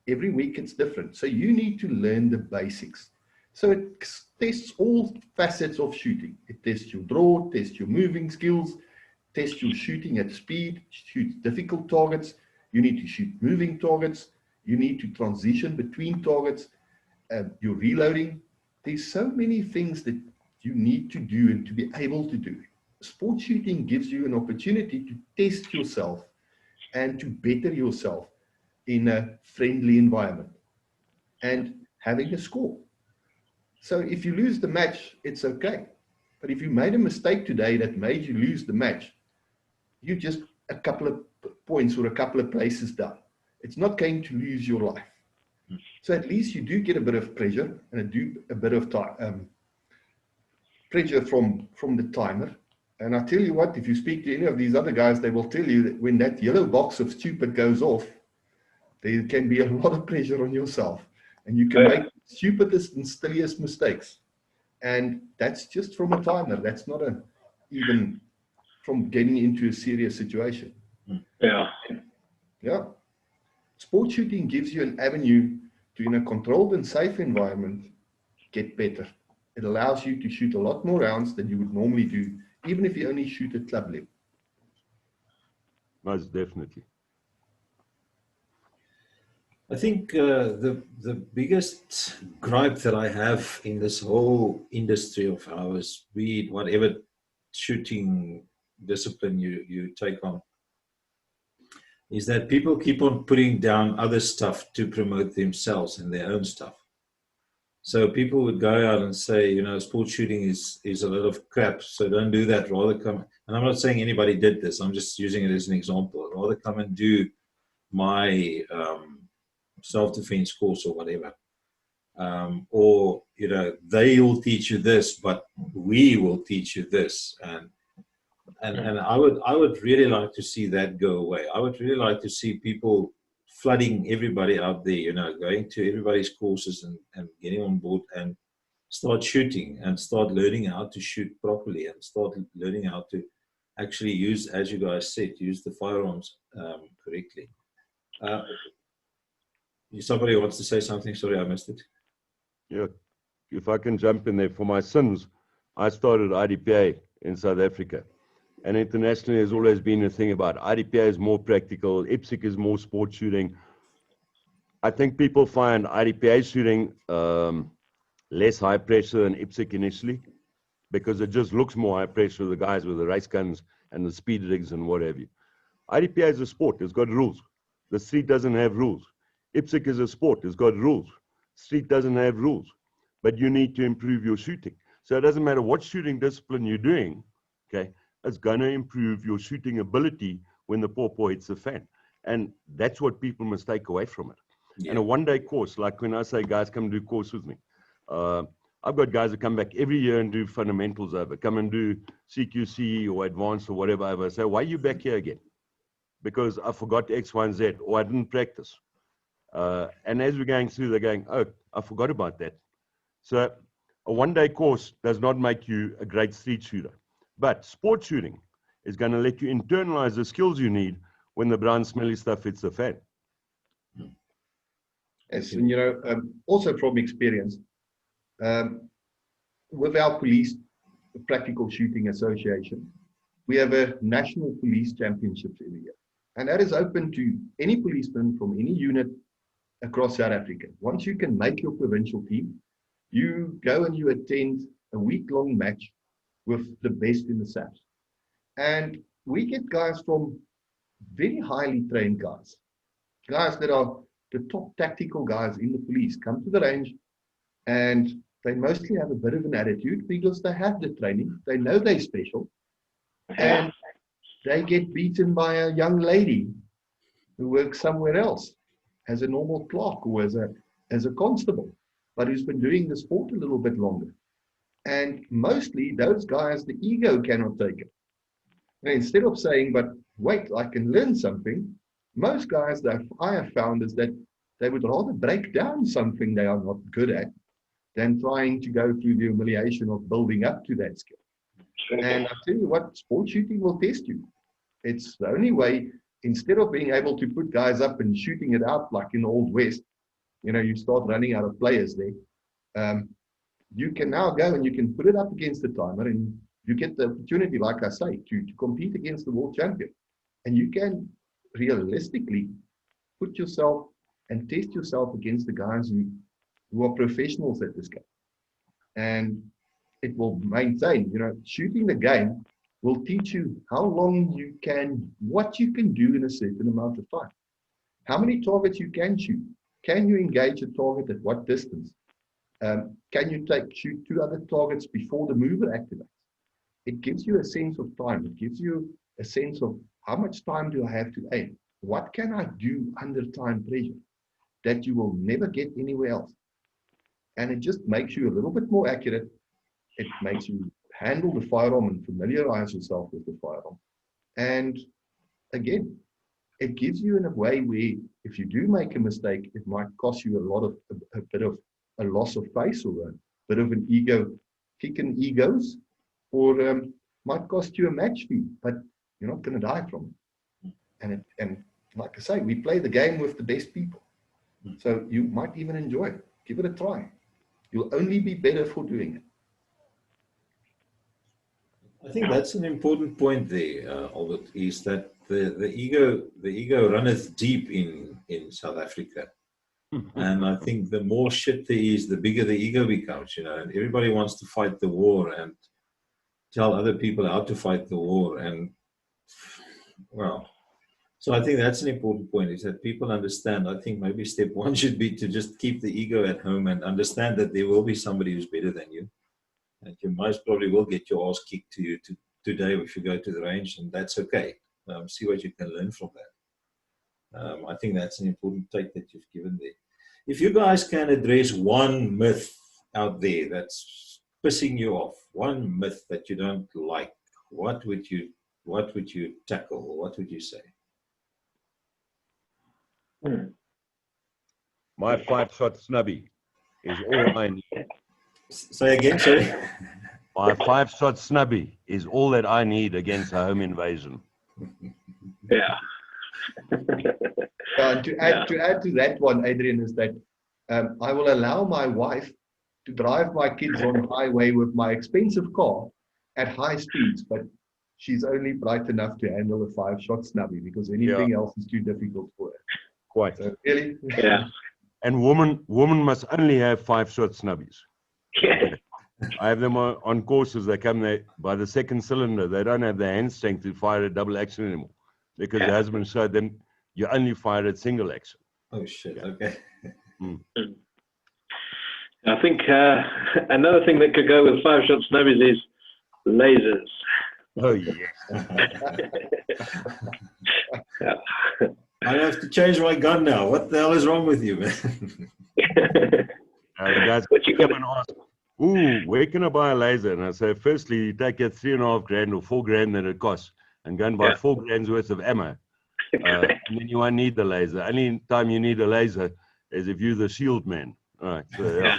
Every week it's different. So you need to learn the basics. So it tests all facets of shooting. It tests your draw, tests your moving skills, tests your shooting at speed, shoots difficult targets. You need to shoot moving targets. You need to transition between targets. You're reloading. There's so many things that you need to do and to be able to do. Sport shooting gives you an opportunity to test yourself and to better yourself in a friendly environment and having a score. So if you lose the match, it's okay. But if you made a mistake today that made you lose the match, you just a couple of points or a couple of places down. It's not going to lose your life. So at least you do get a bit of pressure and a bit of pressure from the timer. And I tell you what, if you speak to any of these other guys, they will tell you that when that yellow box of stupid goes off, there can be a lot of pressure on yourself. And you can make stupidest and silliest mistakes. And that's just from a timer. That's not even from getting into a serious situation. Yeah. Yeah. Sport shooting gives you an avenue to, in a controlled and safe environment, get better. It allows you to shoot a lot more rounds than you would normally do, even if you only shoot at club level. Most definitely. I think the biggest gripe that I have in this whole industry of ours, be it whatever shooting discipline you take on, is that people keep on putting down other stuff to promote themselves and their own stuff. So people would go out and say, sports shooting is a lot of crap, so don't do that. Rather come, and I'm not saying anybody did this, I'm just using it as an example. Rather come and do my self-defense course or whatever. Or, they will teach you this, but we will teach you this. And I would really like to see that go away. I would really like to see people flooding everybody out there, going to everybody's courses and getting on board and start shooting and start learning how to shoot properly and start learning how to actually use, as you guys said, use the firearms correctly. Somebody wants to say something? Sorry, I missed it. Yeah, if I can jump in there. For my sins, I started IDPA in South Africa. And internationally, there's always been a thing about IDPA is more practical, EPSIC is more sport shooting. I think people find IDPA shooting less high pressure than EPSIC initially, because it just looks more high pressure, the guys with the race guns and the speed rigs and what have you. IDPA is a sport, it's got rules. The street doesn't have rules. EPSIC is a sport, it's got rules. Street doesn't have rules, but you need to improve your shooting. So it doesn't matter what shooting discipline you're doing, okay? It's going to improve your shooting ability when the pawpaw hits the fan. And that's what people must take away from it. Yeah. And a one-day course, like when I say, guys, come do a course with me, I've got guys that come back every year and do fundamentals over, come and do CQC or advanced or whatever over. I say, why are you back here again? Because I forgot X, Y, and Z, or I didn't practice. And as we're going through, they're going, oh, I forgot about that. So a one-day course does not make you a great street shooter. But sport shooting is going to let you internalize the skills you need when the brown smelly stuff hits the fan. Yes, and also from experience, with our police practical shooting association, we have a national police championships every year. And that is open to any policeman from any unit across South Africa. Once you can make your provincial team, you go and you attend a week-long match with the best in the South. And we get guys from very highly trained guys that are the top tactical guys in the police, come to the range, and they mostly have a bit of an attitude because they have the training, they know they're special, and they get beaten by a young lady who works somewhere else as a normal clerk or as a constable, but who's been doing the sport a little bit longer. And mostly those guys, the ego cannot take it. And instead of saying, but wait, I can learn something, most guys that I have found is that they would rather break down something they are not good at than trying to go through the humiliation of building up to that skill. And I tell you what, sport shooting will test you. It's the only way, instead of being able to put guys up and shooting it out like in the Old West, you start running out of players there. You can now go and you can put it up against the timer, and you get the opportunity, like I say, to compete against the world champion. And you can realistically put yourself and test yourself against the guys who are professionals at this game. And it will maintain, shooting the game will teach you how long you can, what you can do in a certain amount of time. How many targets you can shoot. Can you engage a target at what distance? Can you shoot 2 other targets before the mover activates? It gives you a sense of time. It gives you a sense of how much time do I have to aim? What can I do under time pressure that you will never get anywhere else? And it just makes you a little bit more accurate. It makes you handle the firearm and familiarize yourself with the firearm. And again, it gives you in a way where if you do make a mistake, it might cost you a bit of a loss of face or a bit of an ego, kick in egos, or might cost you a match fee, but you're not going to die from it. And like I say, we play the game with the best people. So you might even enjoy it. Give it a try. You'll only be better for doing it. I think that's an important point there, Albert, is that the ego runneth deep in South Africa. And I think the more shit there is, the bigger the ego becomes, and everybody wants to fight the war and tell other people how to fight the war. And well, so I think that's an important point, is that people understand. I think maybe step 1 should be to just keep the ego at home and understand that there will be somebody who's better than you. And you most probably will get your ass kicked to you today if you go to the range, and that's okay. See what you can learn from that. I think that's an important take that you've given there. If you guys can address one myth out there that's pissing you off, one myth that you don't like, what would you tackle, or what would you say? My 5-shot snubby is all I need. Say again, sorry. My 5-shot snubby is all that I need against a home invasion. Yeah. To add to that one, Adrian, is that I will allow my wife to drive my kids on the highway with my expensive car at high speeds, but she's only bright enough to handle a 5-shot snubby because anything else is too difficult for her. Quite. So, really? Yeah. And women must only have 5-shot snubbies. I have them on courses. They come there by the second cylinder. They don't have the hand strength to fire a double action anymore because the husband showed them you only fire at single action. Oh shit! Okay. I think another thing that could go with 5-shot snubbies is lasers. Oh yeah. I have to change my gun now. What the hell is wrong with you, man? The guys What you come and ask, ooh, where can I buy a laser? And I say, firstly, you take your 3.5 grand or 4 grand that it costs and go and buy 4 grand's worth of ammo. And then you won't need the laser. Only time you need a laser is if you're the shield man. All right. So,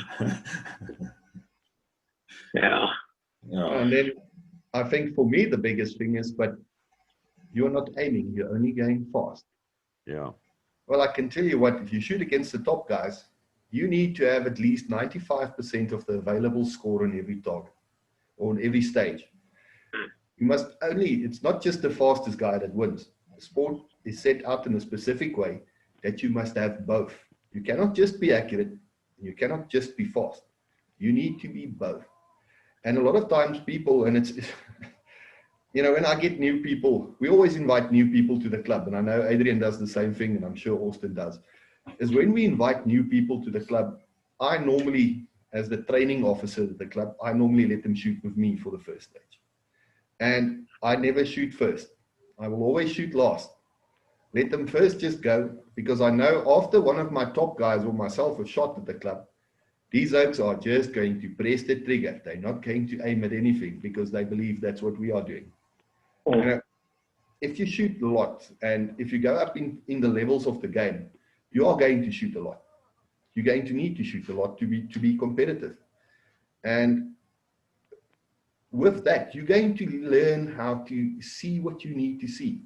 Yeah. And then I think for me, the biggest thing is, but you're not aiming, you're only going fast. Yeah. Well, I can tell you what, if you shoot against the top guys, you need to have at least 95% of the available score on every target or on every stage. You must only, it's not just the fastest guy that wins. The sport is set out in a specific way that you must have both. You cannot just be accurate, and you cannot just be fast. You need to be both. And a lot of times people, and it's you know, when I get new people, we always invite new people to the club. And I know Adrian does the same thing, and I'm sure Austen does. Is when we invite new people to the club, I normally, as the training officer at the club, I normally let them shoot with me for the first stage. And I never shoot first. I will always shoot last. Let them first just go, because I know after one of my top guys or myself have shot at the club, these oaks are just going to press the trigger. They're not going to aim at anything because they believe that's what we are doing. You know, if you shoot a lot, and if you go up in the levels of the game, you are going to shoot a lot. You're going to need to shoot a lot to be competitive. And with that, you're going to learn how to see what you need to see.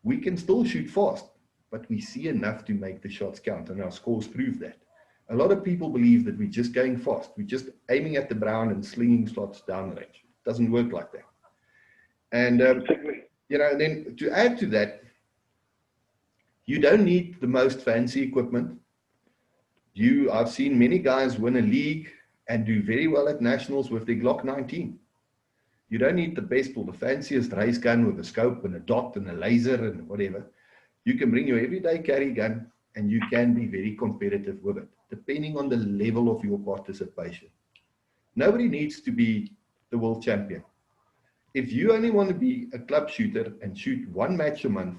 We can still shoot fast, but we see enough to make the shots count, and our scores prove that. A lot of people believe that we're just going fast. We're just aiming at the brown and slinging shots down the range. It doesn't work like that. And, you know, then to add to that, you don't need the most fancy equipment. I've seen many guys win a league and do very well at nationals with their Glock 19. You don't need the best or the fanciest race gun with a scope and a dot and a laser and whatever. You can bring your everyday carry gun and you can be very competitive with it, depending on the level of your participation. Nobody needs to be the world champion. If you only want to be a club shooter and shoot one match a month,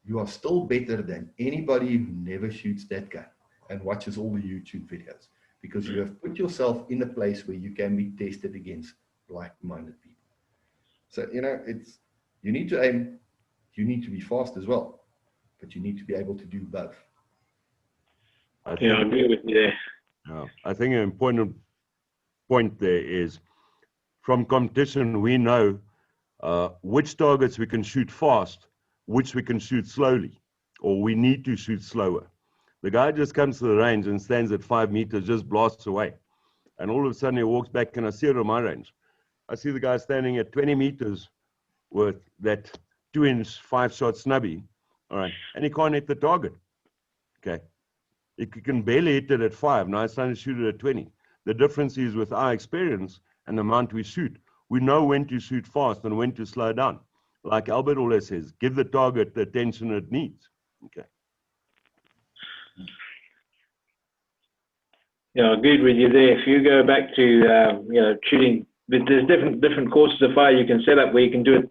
you are still better than anybody who never shoots that gun and watches all the YouTube videos, because you have put yourself in a place where you can be tested against like-minded people. So, you know, you need to aim, you need to be fast as well, but you need to be able to do both. I agree with you there. Yeah, I think an important point there is, from competition, we know which targets we can shoot fast, which we can shoot slowly, or we need to shoot slower. The guy just comes to the range and stands at 5 meters, just blasts away. And all of a sudden he walks back, and I see it on my range. I see the guy standing at 20 meters with that 2-inch 5-shot snubby, all right, and he can't hit the target, okay? He can barely hit it at 5. Now it's trying to shoot it at 20. The difference is with our experience and the amount we shoot. We know when to shoot fast and when to slow down. Like Albert always says, give the target the attention it needs. Okay. Yeah, I agreed with you there. If you go back to you know, shooting, there's different courses of fire you can set up where you can do a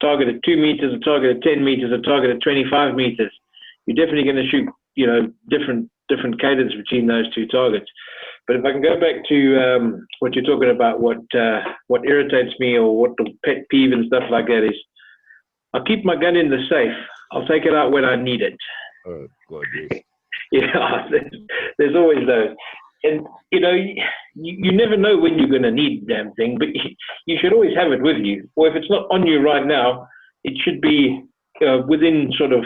target at 2 meters, a target at 10 meters, a target at 25 meters. You're definitely going to shoot, you know, different cadence between those two targets. But if I can go back to what you're talking about, what irritates me or what the pet peeve and stuff like that is, I'll keep my gun in the safe. I'll take it out when I need it. Oh, God, yes. Yeah, there's always those. And, you know, you never know when you're going to need the damn thing, but you should always have it with you. Or if it's not on you right now, it should be within sort of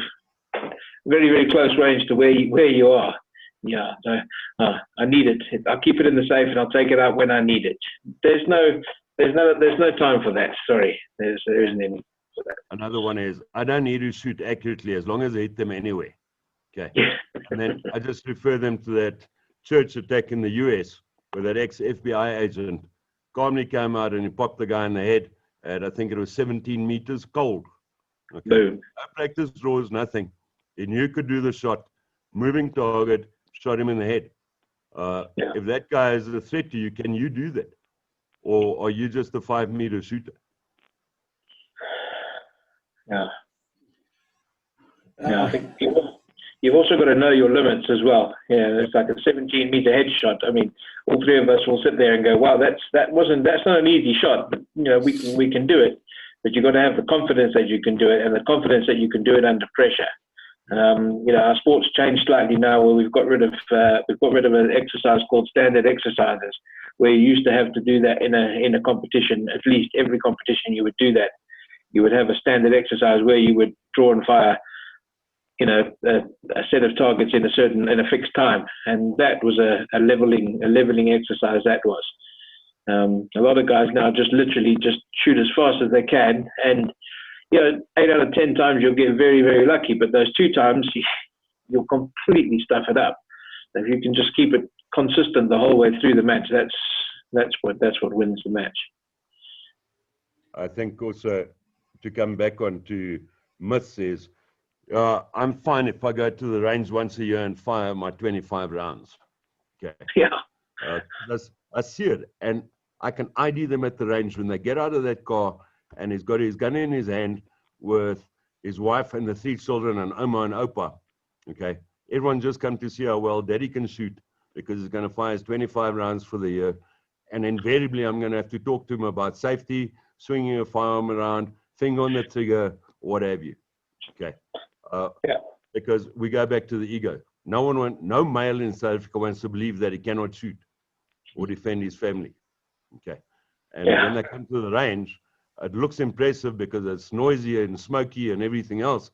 very, very close range to where you are. Yeah, so I need it. I'll keep it in the safe and I'll take it out when I need it. There's no time for that. Sorry, there isn't any for that. Another one is, I don't need to shoot accurately as long as I hit them anyway. Okay. Yeah. And then I just refer them to that church attack in the US where that ex-FBI agent calmly came out and he popped the guy in the head at, I think it was 17 meters cold. Okay. Boom. No practice draws, nothing. He knew he could do the shot, moving target, shot him in the head. If that guy is a threat to you, can you do that? Or are you just a 5-meter shooter? Yeah. Yeah, I think you've also got to know your limits as well. It's like a 17-meter headshot. I mean, all three of us will sit there and go, "Wow, that's not an easy shot, but we can do it." But you've got to have the confidence that you can do it, and the confidence that you can do it under pressure. Our sport's changed slightly now, where we've got rid of an exercise called standard exercises, where you used to have to do that in a competition. At least every competition you would do that. You would have a standard exercise where you would draw and fire, a set of targets in a fixed time, and that was a leveling exercise. That was. A lot of guys now just literally just shoot as fast as they can, and 8 out of 10 times you'll get very, very lucky, but those 2 times you'll completely stuff it up. If you can just keep it consistent the whole way through the match, that's what wins the match. I think also, to come back onto myths, is I'm fine if I go to the range once a year and fire my 25 rounds. Okay. Yeah. I see it, and I can ID them at the range when they get out of that car, and he's got his gun in his hand with his wife and the 3 children and Oma and Opa. Okay. Everyone just come to see how well Daddy can shoot, because he's going to fire his 25 rounds for the year. And invariably, I'm going to have to talk to him about safety, swinging a firearm around, finger on the trigger, what have you. Okay. Because we go back to the ego. No male in South Africa wants to believe that he cannot shoot or defend his family. Okay. And when they come to the range, it looks impressive because it's noisy and smoky and everything else.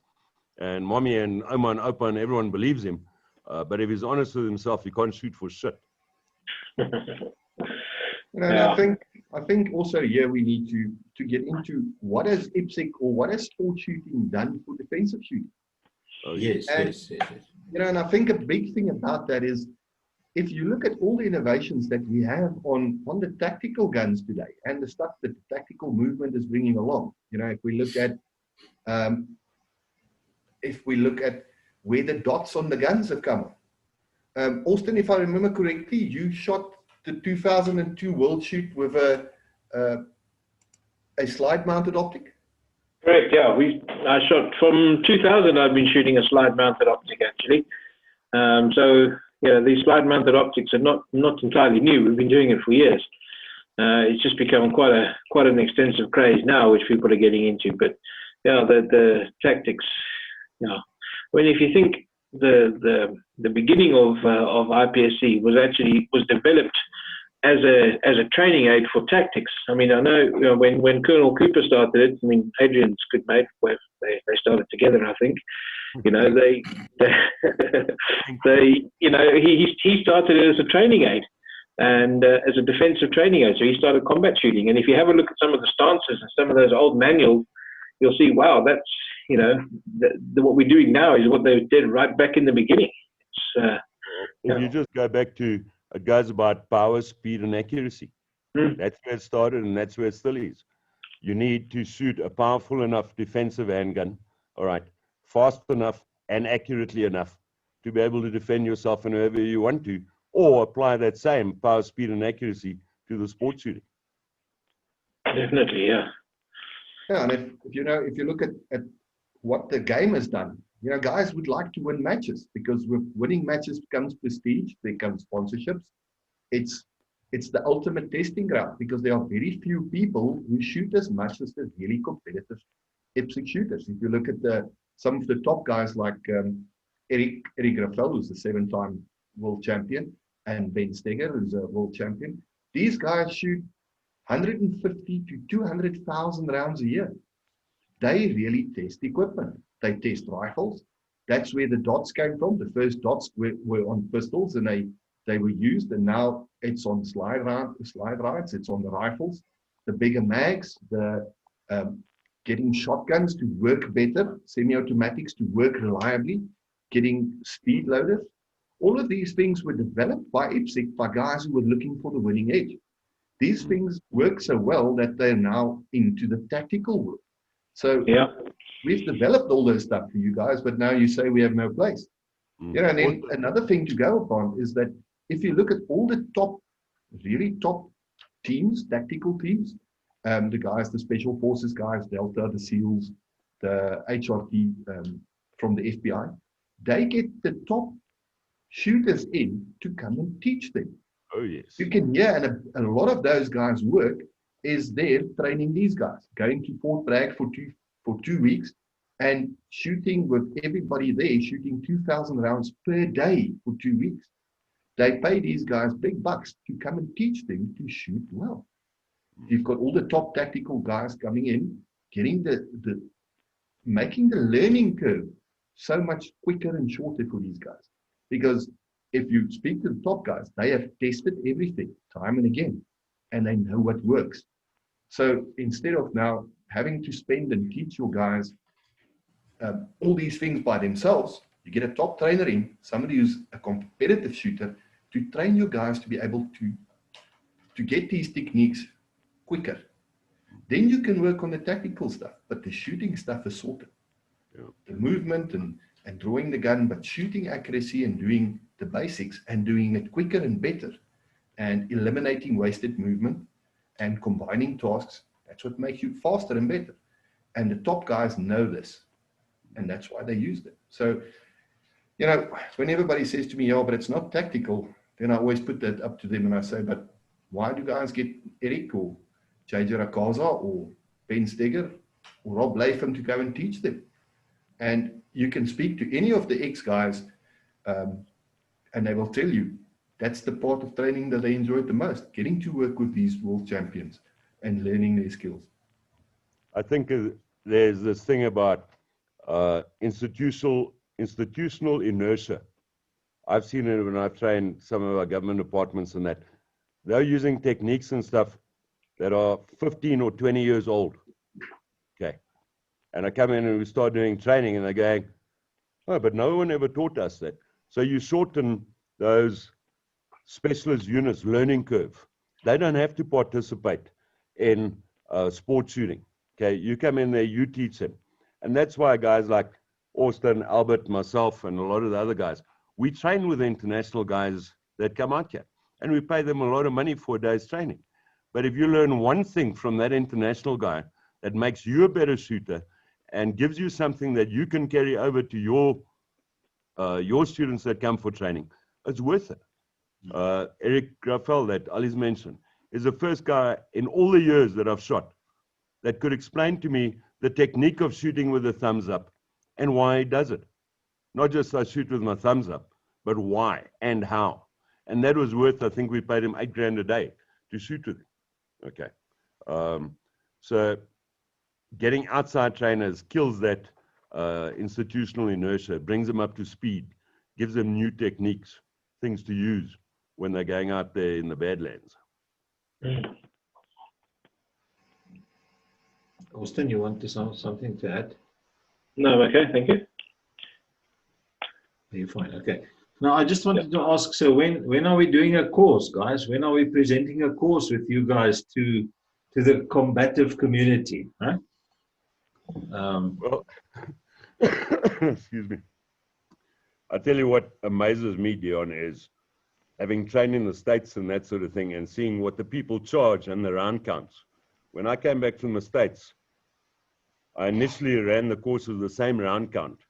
And mommy and Oma and Opa and everyone believes him. But if he's honest with himself, he can't shoot for shit. I think also here we need to get into what has IPSC or what has sport shooting done for defensive shooting. Oh, yes. And I think a big thing about that is, if you look at all the innovations that we have on the tactical guns today and the stuff that the tactical movement is bringing along, if we look at where the dots on the guns have come. Austen, if I remember correctly, you shot the 2002 World Shoot with a slide-mounted optic. Correct. Yeah, I shot from 2000. I've been shooting a slide-mounted optic actually. These slide-mounted optics are not entirely new. We've been doing it for years. It's just become quite an extensive craze now, which people are getting into. But the tactics. When if you think the beginning of IPSC was developed as a training aid for tactics. I mean, I know, when Colonel Cooper started it. I mean, Adrian's good mate. They started together, I think. He started it as a training aid and as a defensive training aid. So he started combat shooting. And if you have a look at some of the stances and some of those old manuals, you'll see, wow, that's what we're doing now is what they did right back in the beginning. If you just go back to, it goes about power, speed, and accuracy. That's where it started, and that's where it still is. You need to shoot a powerful enough defensive handgun, all right, fast enough and accurately enough to be able to defend yourself in wherever you want to, or apply that same power, speed, and accuracy to the sport shooting. Definitely, yeah. Yeah, and if you look at what the game has done, guys would like to win matches, because with winning matches comes prestige, there comes sponsorships. It's the ultimate testing ground, because there are very few people who shoot as much as the really competitive IPSC shooters. If you look at some of the top guys like Eric Raffel, who's the 7-time world champion, and Ben Steger, who's a world champion, these guys shoot 150 to 200,000 rounds a year. They really test equipment. They test rifles. That's where the dots came from. The first dots were on pistols, and they were used, and now it's on slide rides, it's on the rifles, the bigger mags, the getting shotguns to work better, semi-automatics to work reliably, getting speed loaders. All of these things were developed by IPSC, by guys who were looking for the winning edge. These things work so well that they're now into the tactical world. So we've developed all this stuff for you guys, but now you say we have no place. And then another thing to go upon is that if you look at all the really top teams, tactical teams, the guys, the Special Forces guys, Delta, the SEALs, the HRT from the FBI, they get the top shooters in to come and teach them. Oh, yes. You can hear, and a lot of those guys' work is there training these guys, going to Fort Bragg for 2 weeks and shooting with everybody there, shooting 2,000 rounds per day for 2 weeks. They pay these guys big bucks to come and teach them to shoot well. You've got all the top tactical guys coming in, getting making the learning curve so much quicker and shorter for these guys. Because if you speak to the top guys, they have tested everything time and again, and they know what works. So instead of now having to spend and teach your guys all these things by themselves, you get a top trainer in, somebody who's a competitive shooter, to train your guys to be able to get these techniques quicker. Then you can work on the tactical stuff, but the shooting stuff is sorted. Yeah. The movement and drawing the gun, but shooting accuracy and doing the basics and doing it quicker and better and eliminating wasted movement and combining tasks, that's what makes you faster and better. And the top guys know this, and that's why they use it. So, you know, when everybody says to me, oh, but it's not tactical, then I always put that up to them and I say, but why do guys get Eric or JJ Rakaza or Ben Steger or Rob Latham to go and teach them? And you can speak to any of the ex-guys and they will tell you that's the part of training that they enjoyed the most, getting to work with these world champions and learning their skills. I think there's this thing about institutional inertia. I've seen it when I've trained some of our government departments and that. They're using techniques and stuff that are 15 or 20 years old. Okay. And I come in and we start doing training and they're going, oh, but no one ever taught us that. So you shorten those specialist units' learning curve. They don't have to participate in sport shooting. Okay. You come in there, you teach them. And that's why guys like Austen, Albert, myself, and a lot of the other guys, we train with the international guys that come out here. And we pay them a lot of money for a day's training. But if you learn one thing from that international guy that makes you a better shooter and gives you something that you can carry over to your students that come for training, it's worth it. Eric Graffel, that Ali's mentioned, is the first guy in all the years that I've shot that could explain to me the technique of shooting with a thumbs up and why he does it. Not just I shoot with my thumbs up, but why and how. And that was worth, I think we paid him $8,000 a day to shoot with him. Okay. So getting outside trainers kills that institutional inertia, brings them up to speed, gives them new techniques, things to use when they're going out there in the Badlands. Austen, you want something to add? No, okay, thank you. You're fine, okay. Now, I just wanted to ask, so when are we doing a course, guys? When are we presenting a course with you guys to the combative community? Huh? Well, excuse me. I tell you what amazes me, Dion, is having trained in the States and that sort of thing and seeing what the people charge and the round counts. When I came back from the States, I initially ran the course with the same round count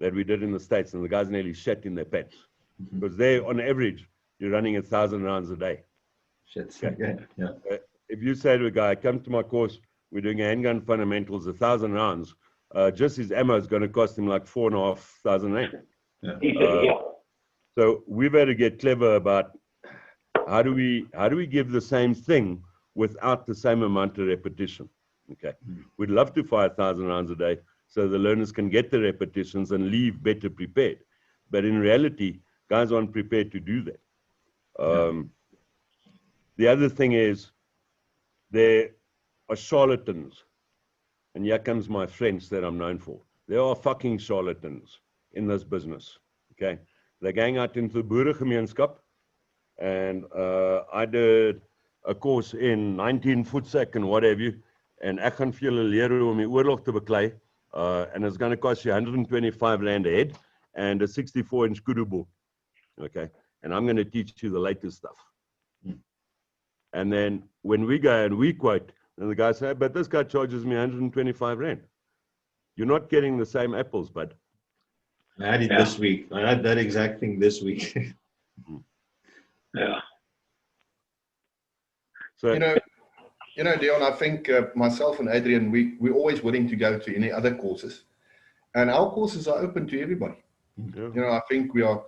that we did in the States, and the guys nearly shat in their pants. Because there, on average, you're running 1,000 rounds a day. Shit. Okay. Yeah. If you say to a guy, come to my course, we're doing handgun fundamentals, 1,000 rounds, just his ammo is going to cost him like 4,500 rand. Yeah. So we've had to get clever about how do we give the same thing without the same amount of repetition. Okay. We'd love to fire 1,000 rounds a day so the learners can get the repetitions and leave better prepared. But in reality, guys aren't prepared to do that. The other thing is there are charlatans. And here comes my French that I'm known for. There are fucking charlatans in this business. Okay. They're going out into the boeregemeenskap. And I did a course in 19 voetsak and what have you. And ek gaan vir julle leer hoe om die oorlog te beklei. And it's going to cost you 125 rand a head and a 64-inch kudu bow. Okay. And I'm going to teach you the latest stuff. And then when we go and we quote, and the guy says, but this guy charges me 125 rand. You're not getting the same apples, bud. I had it this week. I had that exact thing this week. Yeah. So, Dion, I think myself and Adrian, we're always willing to go to any other courses. And our courses are open to everybody. yeah. I think we are,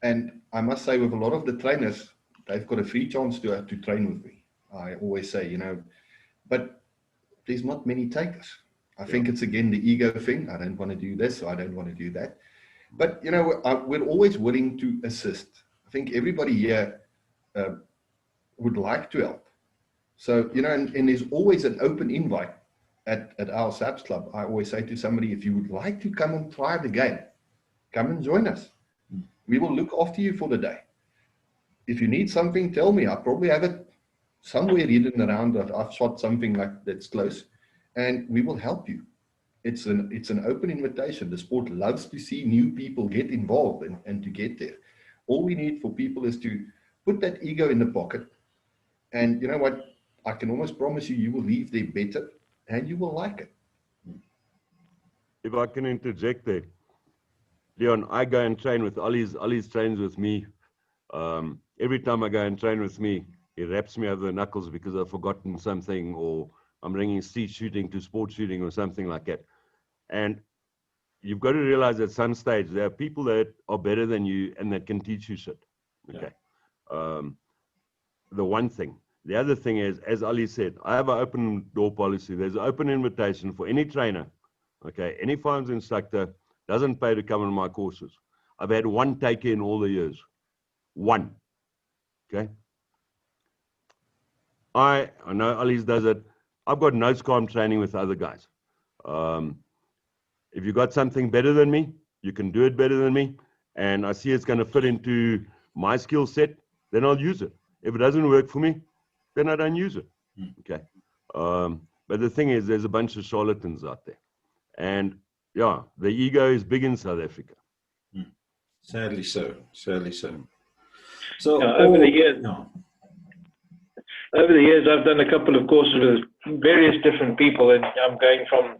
and I must say with a lot of the trainers, they've got a free chance to train with me. I always say, but there's not many takers. I think it's again the ego thing. I don't want to do this, or I don't want to do that. But, we're always willing to assist. I think everybody here would like to help. So, and there's always an open invite at our SAPS club. I always say to somebody, if you would like to come and try the game, come and join us. We will look after you for the day. If you need something, tell me. I probably have it somewhere hidden around. I've shot something like that's close, and we will help you. It's an open invitation. The sport loves to see new people get involved and to get there. All we need for people is to put that ego in the pocket. And you know what? I can almost promise you, you will leave there better and you will like it. If I can interject there, Leon, I go and train with Ollie's. Ollie's trains with me. Every time I go and train with me, he raps me over the knuckles because I've forgotten something, or I'm bringing street shooting to sport shooting or something like that. And you've got to realize at some stage there are people that are better than you and that can teach you shit. Okay. Yeah. The one thing. The other thing is, as Ali said, I have an open door policy. There's an open invitation for any trainer, okay, any firearms instructor, doesn't pay to come on my courses. I've had one taker in all the years. One. Okay. I know Ali's does it. I've got no scam training with other guys. If you got something better than me, you can do it better than me, and I see it's going to fit into my skill set, then I'll use it. If it doesn't work for me, then I don't use it. Okay. But the thing is, there's a bunch of charlatans out there. And yeah, the ego is big in South Africa. Sadly so. Sadly so. So over the years, I've done a couple of courses with various different people, and I'm going from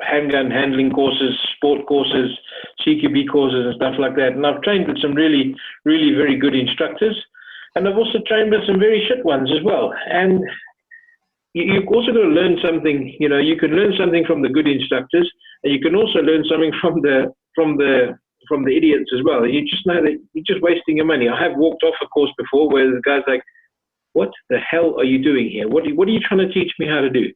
handgun handling courses, sport courses, CQB courses and stuff like that. And I've trained with some really, really very good instructors. And I've also trained with some very shit ones as well. And you've also got to learn something. You can learn something from the good instructors, and you can also learn something from the idiots as well. You just know that you're just wasting your money. I have walked off a course before where the guy's like, "What the hell are you doing here? What are you trying to teach me how to do?"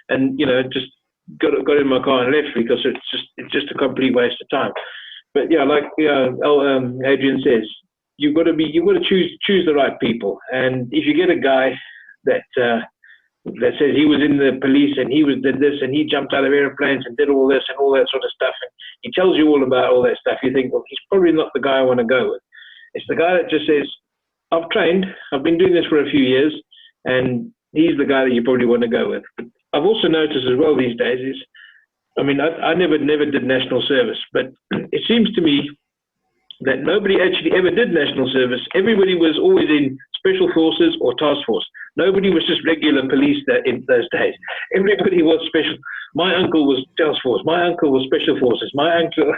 And just got in my car and left because it's just a complete waste of time. But yeah, like Adrian says, you've got to choose the right people. And if you get a guy that says he was in the police and did this and he jumped out of airplanes and did all this and all that sort of stuff, and he tells you all about all that stuff, you think, well, he's probably not the guy I want to go with. It's the guy that just says, I've trained, I've been doing this for a few years, and he's the guy that you probably want to go with. But I've also noticed as well these days I never did national service, but it seems to me that nobody actually ever did national service. Everybody was always in special forces or task force. Nobody was just regular police in those days. Everybody was special. My uncle was task force. My uncle was special forces. My uncle,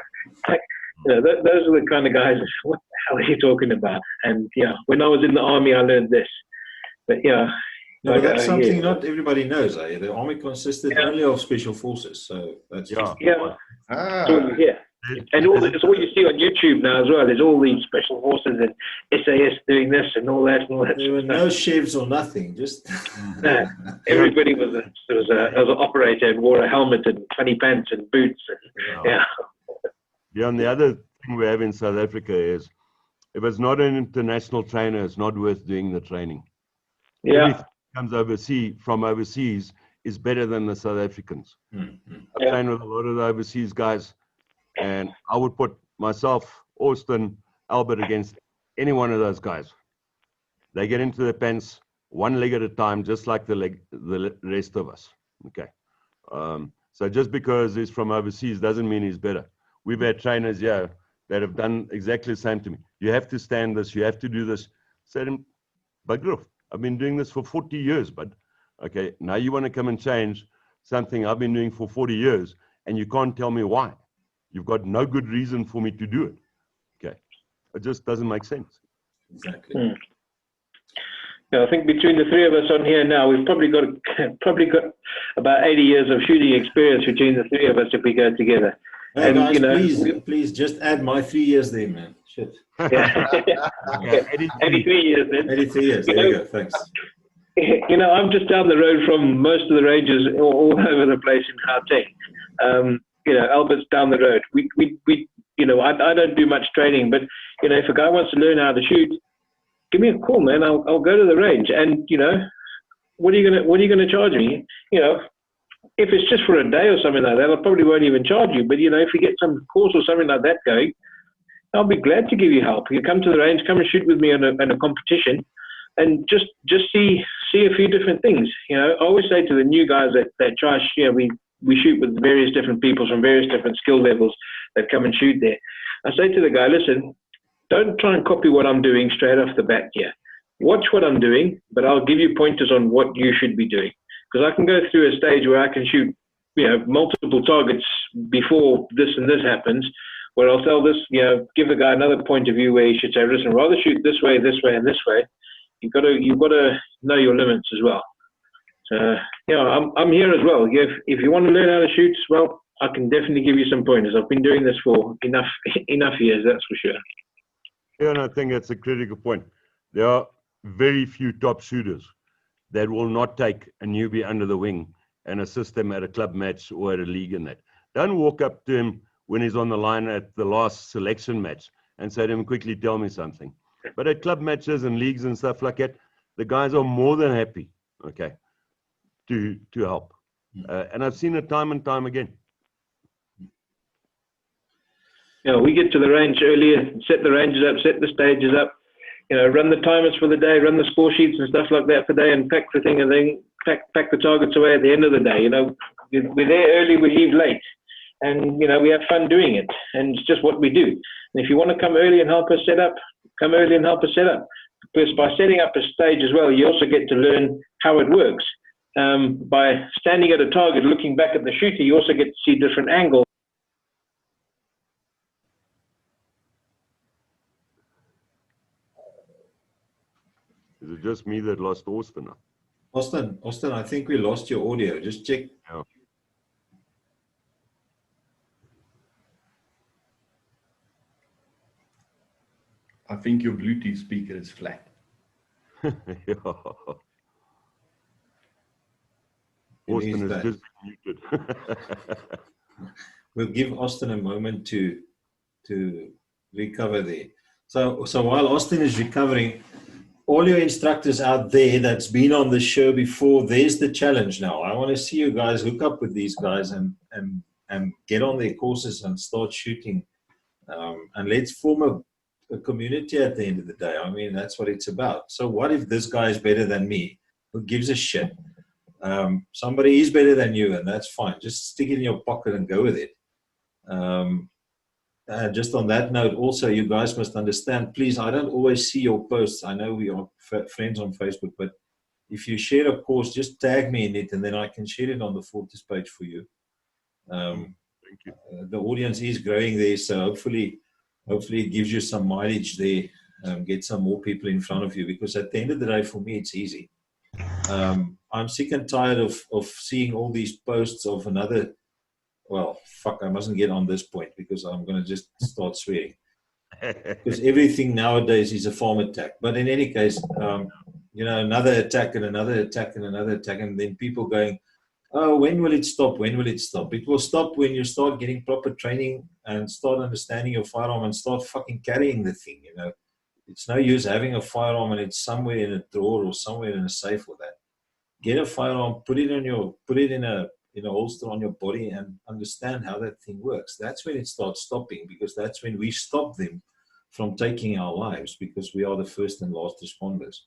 those are the kind of guys. What the hell are you talking about? And yeah, when I was in the army, I learned this. But yeah. No, that's something not everybody knows. The army consisted only of special forces, so that's And it's all you see on YouTube now as well. There's all these special forces and SAS doing this and all that. There were no chefs or nothing. Just everybody was an operator and wore a helmet and funny pants and boots. And, and the other thing we have in South Africa is, if it's not an international trainer, it's not worth doing the training. Yeah. Everything comes from overseas is better than the South Africans. I've trained with a lot of the overseas guys, and I would put myself, Austen, Albert against any one of those guys. They get into their pants one leg at a time, just like the rest of us. Okay. So just because he's from overseas doesn't mean he's better. We've had trainers here that have done exactly the same to me. You have to stand this, you have to do this. Said him, bugger off. I've been doing this for 40 years, but okay, now you want to come and change something I've been doing for 40 years, and you can't tell me why. you've got no good reason for me to do it. Okay. It just doesn't make sense. Exactly. Yeah, I think between the three of us on here now, we've probably got about 80 years of shooting experience between the three of us if we go together. Hey And, guys, you know, please just add my 3 years there, man. Shit. yeah. Okay, 83 years then. 83 years. There you go. Thanks. You know, I'm just down the road from most of the ranges all over the place in Gauteng. You know, Albert's down the road. We you know, I don't do much training, but, you know, if a guy wants to learn how to shoot, give me a call, man. I'll go to the range. And, you know, what are you gonna charge me? You know, if it's just for a day or something like that, I probably won't even charge you. But, you know, if you get some course or something like that going, I'll be glad to give you help. You come to the range, come and shoot with me in a competition, and just see a few different things. You know, I always say to the new guys that try, you know, we shoot with various different people from various different skill levels that come and shoot there. I say to the guy, listen, don't try and copy what I'm doing straight off the bat here. Watch what I'm doing, but I'll give you pointers on what you should be doing. Because I can go through a stage where I can shoot, you know, multiple targets before this and this happens, where I'll tell this, you know, give the guy another point of view where he should say, listen, rather shoot this way, and this way. You've got to know your limits as well. So, you know, I'm here as well. If you want to learn how to shoot, well, I can definitely give you some pointers. I've been doing this for enough years, that's for sure. Yeah, and I think that's a critical point. There are very few top shooters that will not take a newbie under the wing and assist them at a club match or at a league in that. Don't walk up to him when he's on the line at the last selection match and say to him, quickly tell me something. But at club matches and leagues and stuff like that, the guys are more than happy, okay, to help. And I've seen it time and time again. You know, we get to the range earlier, set the ranges up, set the stages up, you know, run the timers for the day, run the score sheets and stuff like that for the day, and pack the thing, and then pack the targets away at the end of the day. You know, we're there early, we leave late, and, you know, we have fun doing it, and it's just what we do. And if you want to come early and help us set up, come early and help us set up. Because by setting up a stage as well, you also get to learn how it works. By standing at a target, looking back at the shooter, you also get to see different angles. Is it just me that lost Austen now? Austen, I think we lost your audio. Just check. Yeah. I think your Bluetooth speaker is flat. Yeah. Austen is just muted. We'll give Austen a moment to recover there. So while Austen is recovering, all your instructors out there that's been on the show before, there's the challenge now. I want to see you guys hook up with these guys and get on their courses and start shooting. And let's form a community at the end of the day. I mean, that's what it's about. So what if this guy is better than me? Who gives a shit? Somebody is better than you, and that's fine. Just stick it in your pocket and go with it. Just on that note, also, you guys must understand, please, I don't always see your posts. I know we are friends on Facebook, but if you share a course, just tag me in it, and then I can share it on the Fortis page for you. Thank you. The audience is growing there, so hopefully it gives you some mileage there. Get some more people in front of you, because at the end of the day, for me, it's easy. I'm sick and tired of seeing all these posts of another. Well, fuck, I mustn't get on this point because I'm going to just start swearing. Because everything nowadays is a farm attack. But in any case, you know, another attack and another attack and another attack. And then people going, oh, when will it stop? When will it stop? It will stop when you start getting proper training and start understanding your firearm and start fucking carrying the thing, you know. It's no use having a firearm and it's somewhere in a drawer or somewhere in a safe or that. Get a firearm, put it in a holster on your body and understand how that thing works. That's when it starts stopping, because that's when we stop them from taking our lives, because we are the first and last responders.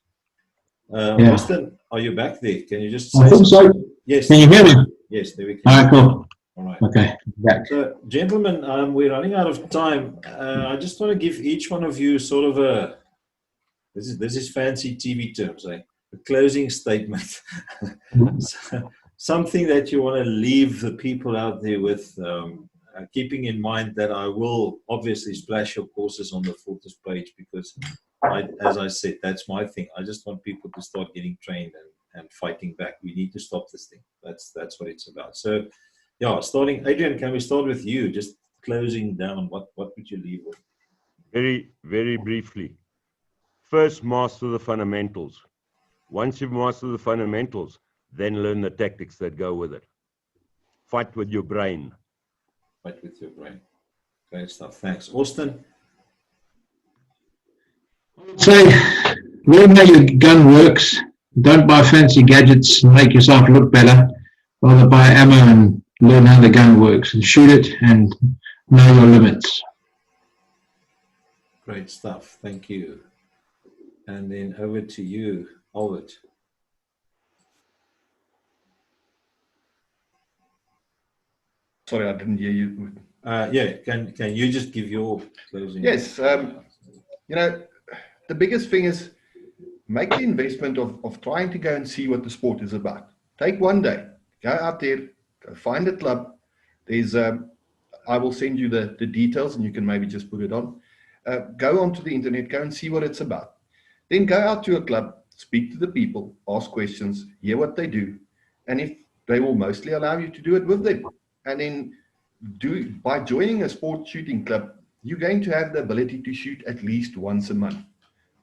Yeah. Austen, are you back there? Can you just I think so. Yes. Can you hear me? Yes, there we go. All right, cool. All right. Okay, back. So, gentlemen, we're running out of time. I just want to give each one of you sort of a, this is fancy TV terms, a closing statement. So, something that you want to leave the people out there with, keeping in mind that I will obviously splash your courses on the Fortis page because, as I said, that's my thing. I just want people to start getting trained and fighting back. We need to stop this thing. That's what it's about. So, yeah, starting, Adrian, can we start with you? Just closing down, what would you leave with? Very, very briefly. First, master the fundamentals. Once you've mastered the fundamentals, then learn the tactics that go with it. Fight with your brain. Fight with your brain. Great stuff. Thanks. Austen? Say, learn how your gun works. Don't buy fancy gadgets and make yourself look better. Rather buy ammo and learn how the gun works and shoot it and know your limits. Great stuff. Thank you. And then over to you, Albert. Sorry, I didn't hear you. Yeah, can you just give your closing? Yes, you know, the biggest thing is make the investment of trying to go and see what the sport is about. Take one day, go out there, go find a club. There's, I will send you the details and you can maybe just put it on. Go onto the internet, go and see what it's about. Then go out to a club, speak to the people, ask questions, hear what they do. And if they will mostly allow you to do it with them. And then by joining a sports shooting club, you're going to have the ability to shoot at least once a month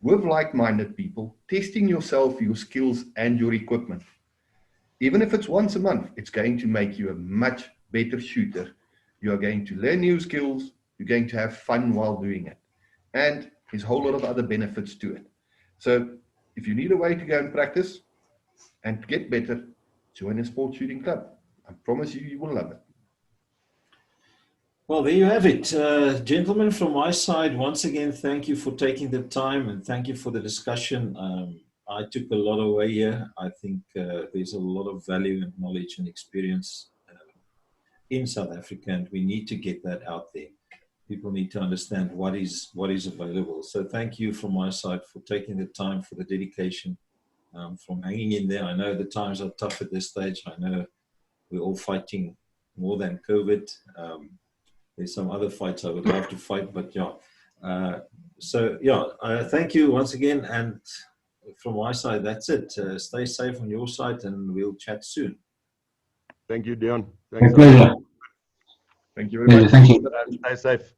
with like-minded people, testing yourself, your skills and your equipment. Even if it's once a month, it's going to make you a much better shooter. You are going to learn new skills. You're going to have fun while doing it. And there's a whole lot of other benefits to it. So if you need a way to go and practice and get better, join a sports shooting club. I promise you, you will love it. Well, there you have it. Gentlemen, from my side, once again, thank you for taking the time and thank you for the discussion. I took a lot away here. I think there's a lot of value and knowledge and experience in South Africa, and we need to get that out there. People need to understand what is available. So thank you from my side for taking the time, for the dedication, from hanging in there. I know the times are tough at this stage. I know we're all fighting more than COVID. There's some other fights I would love to fight, but yeah. Thank you once again. And from my side, that's it. Stay safe on your side and we'll chat soon. Thank you, Dion. My pleasure. Thank you very much. Thank you. Stay safe.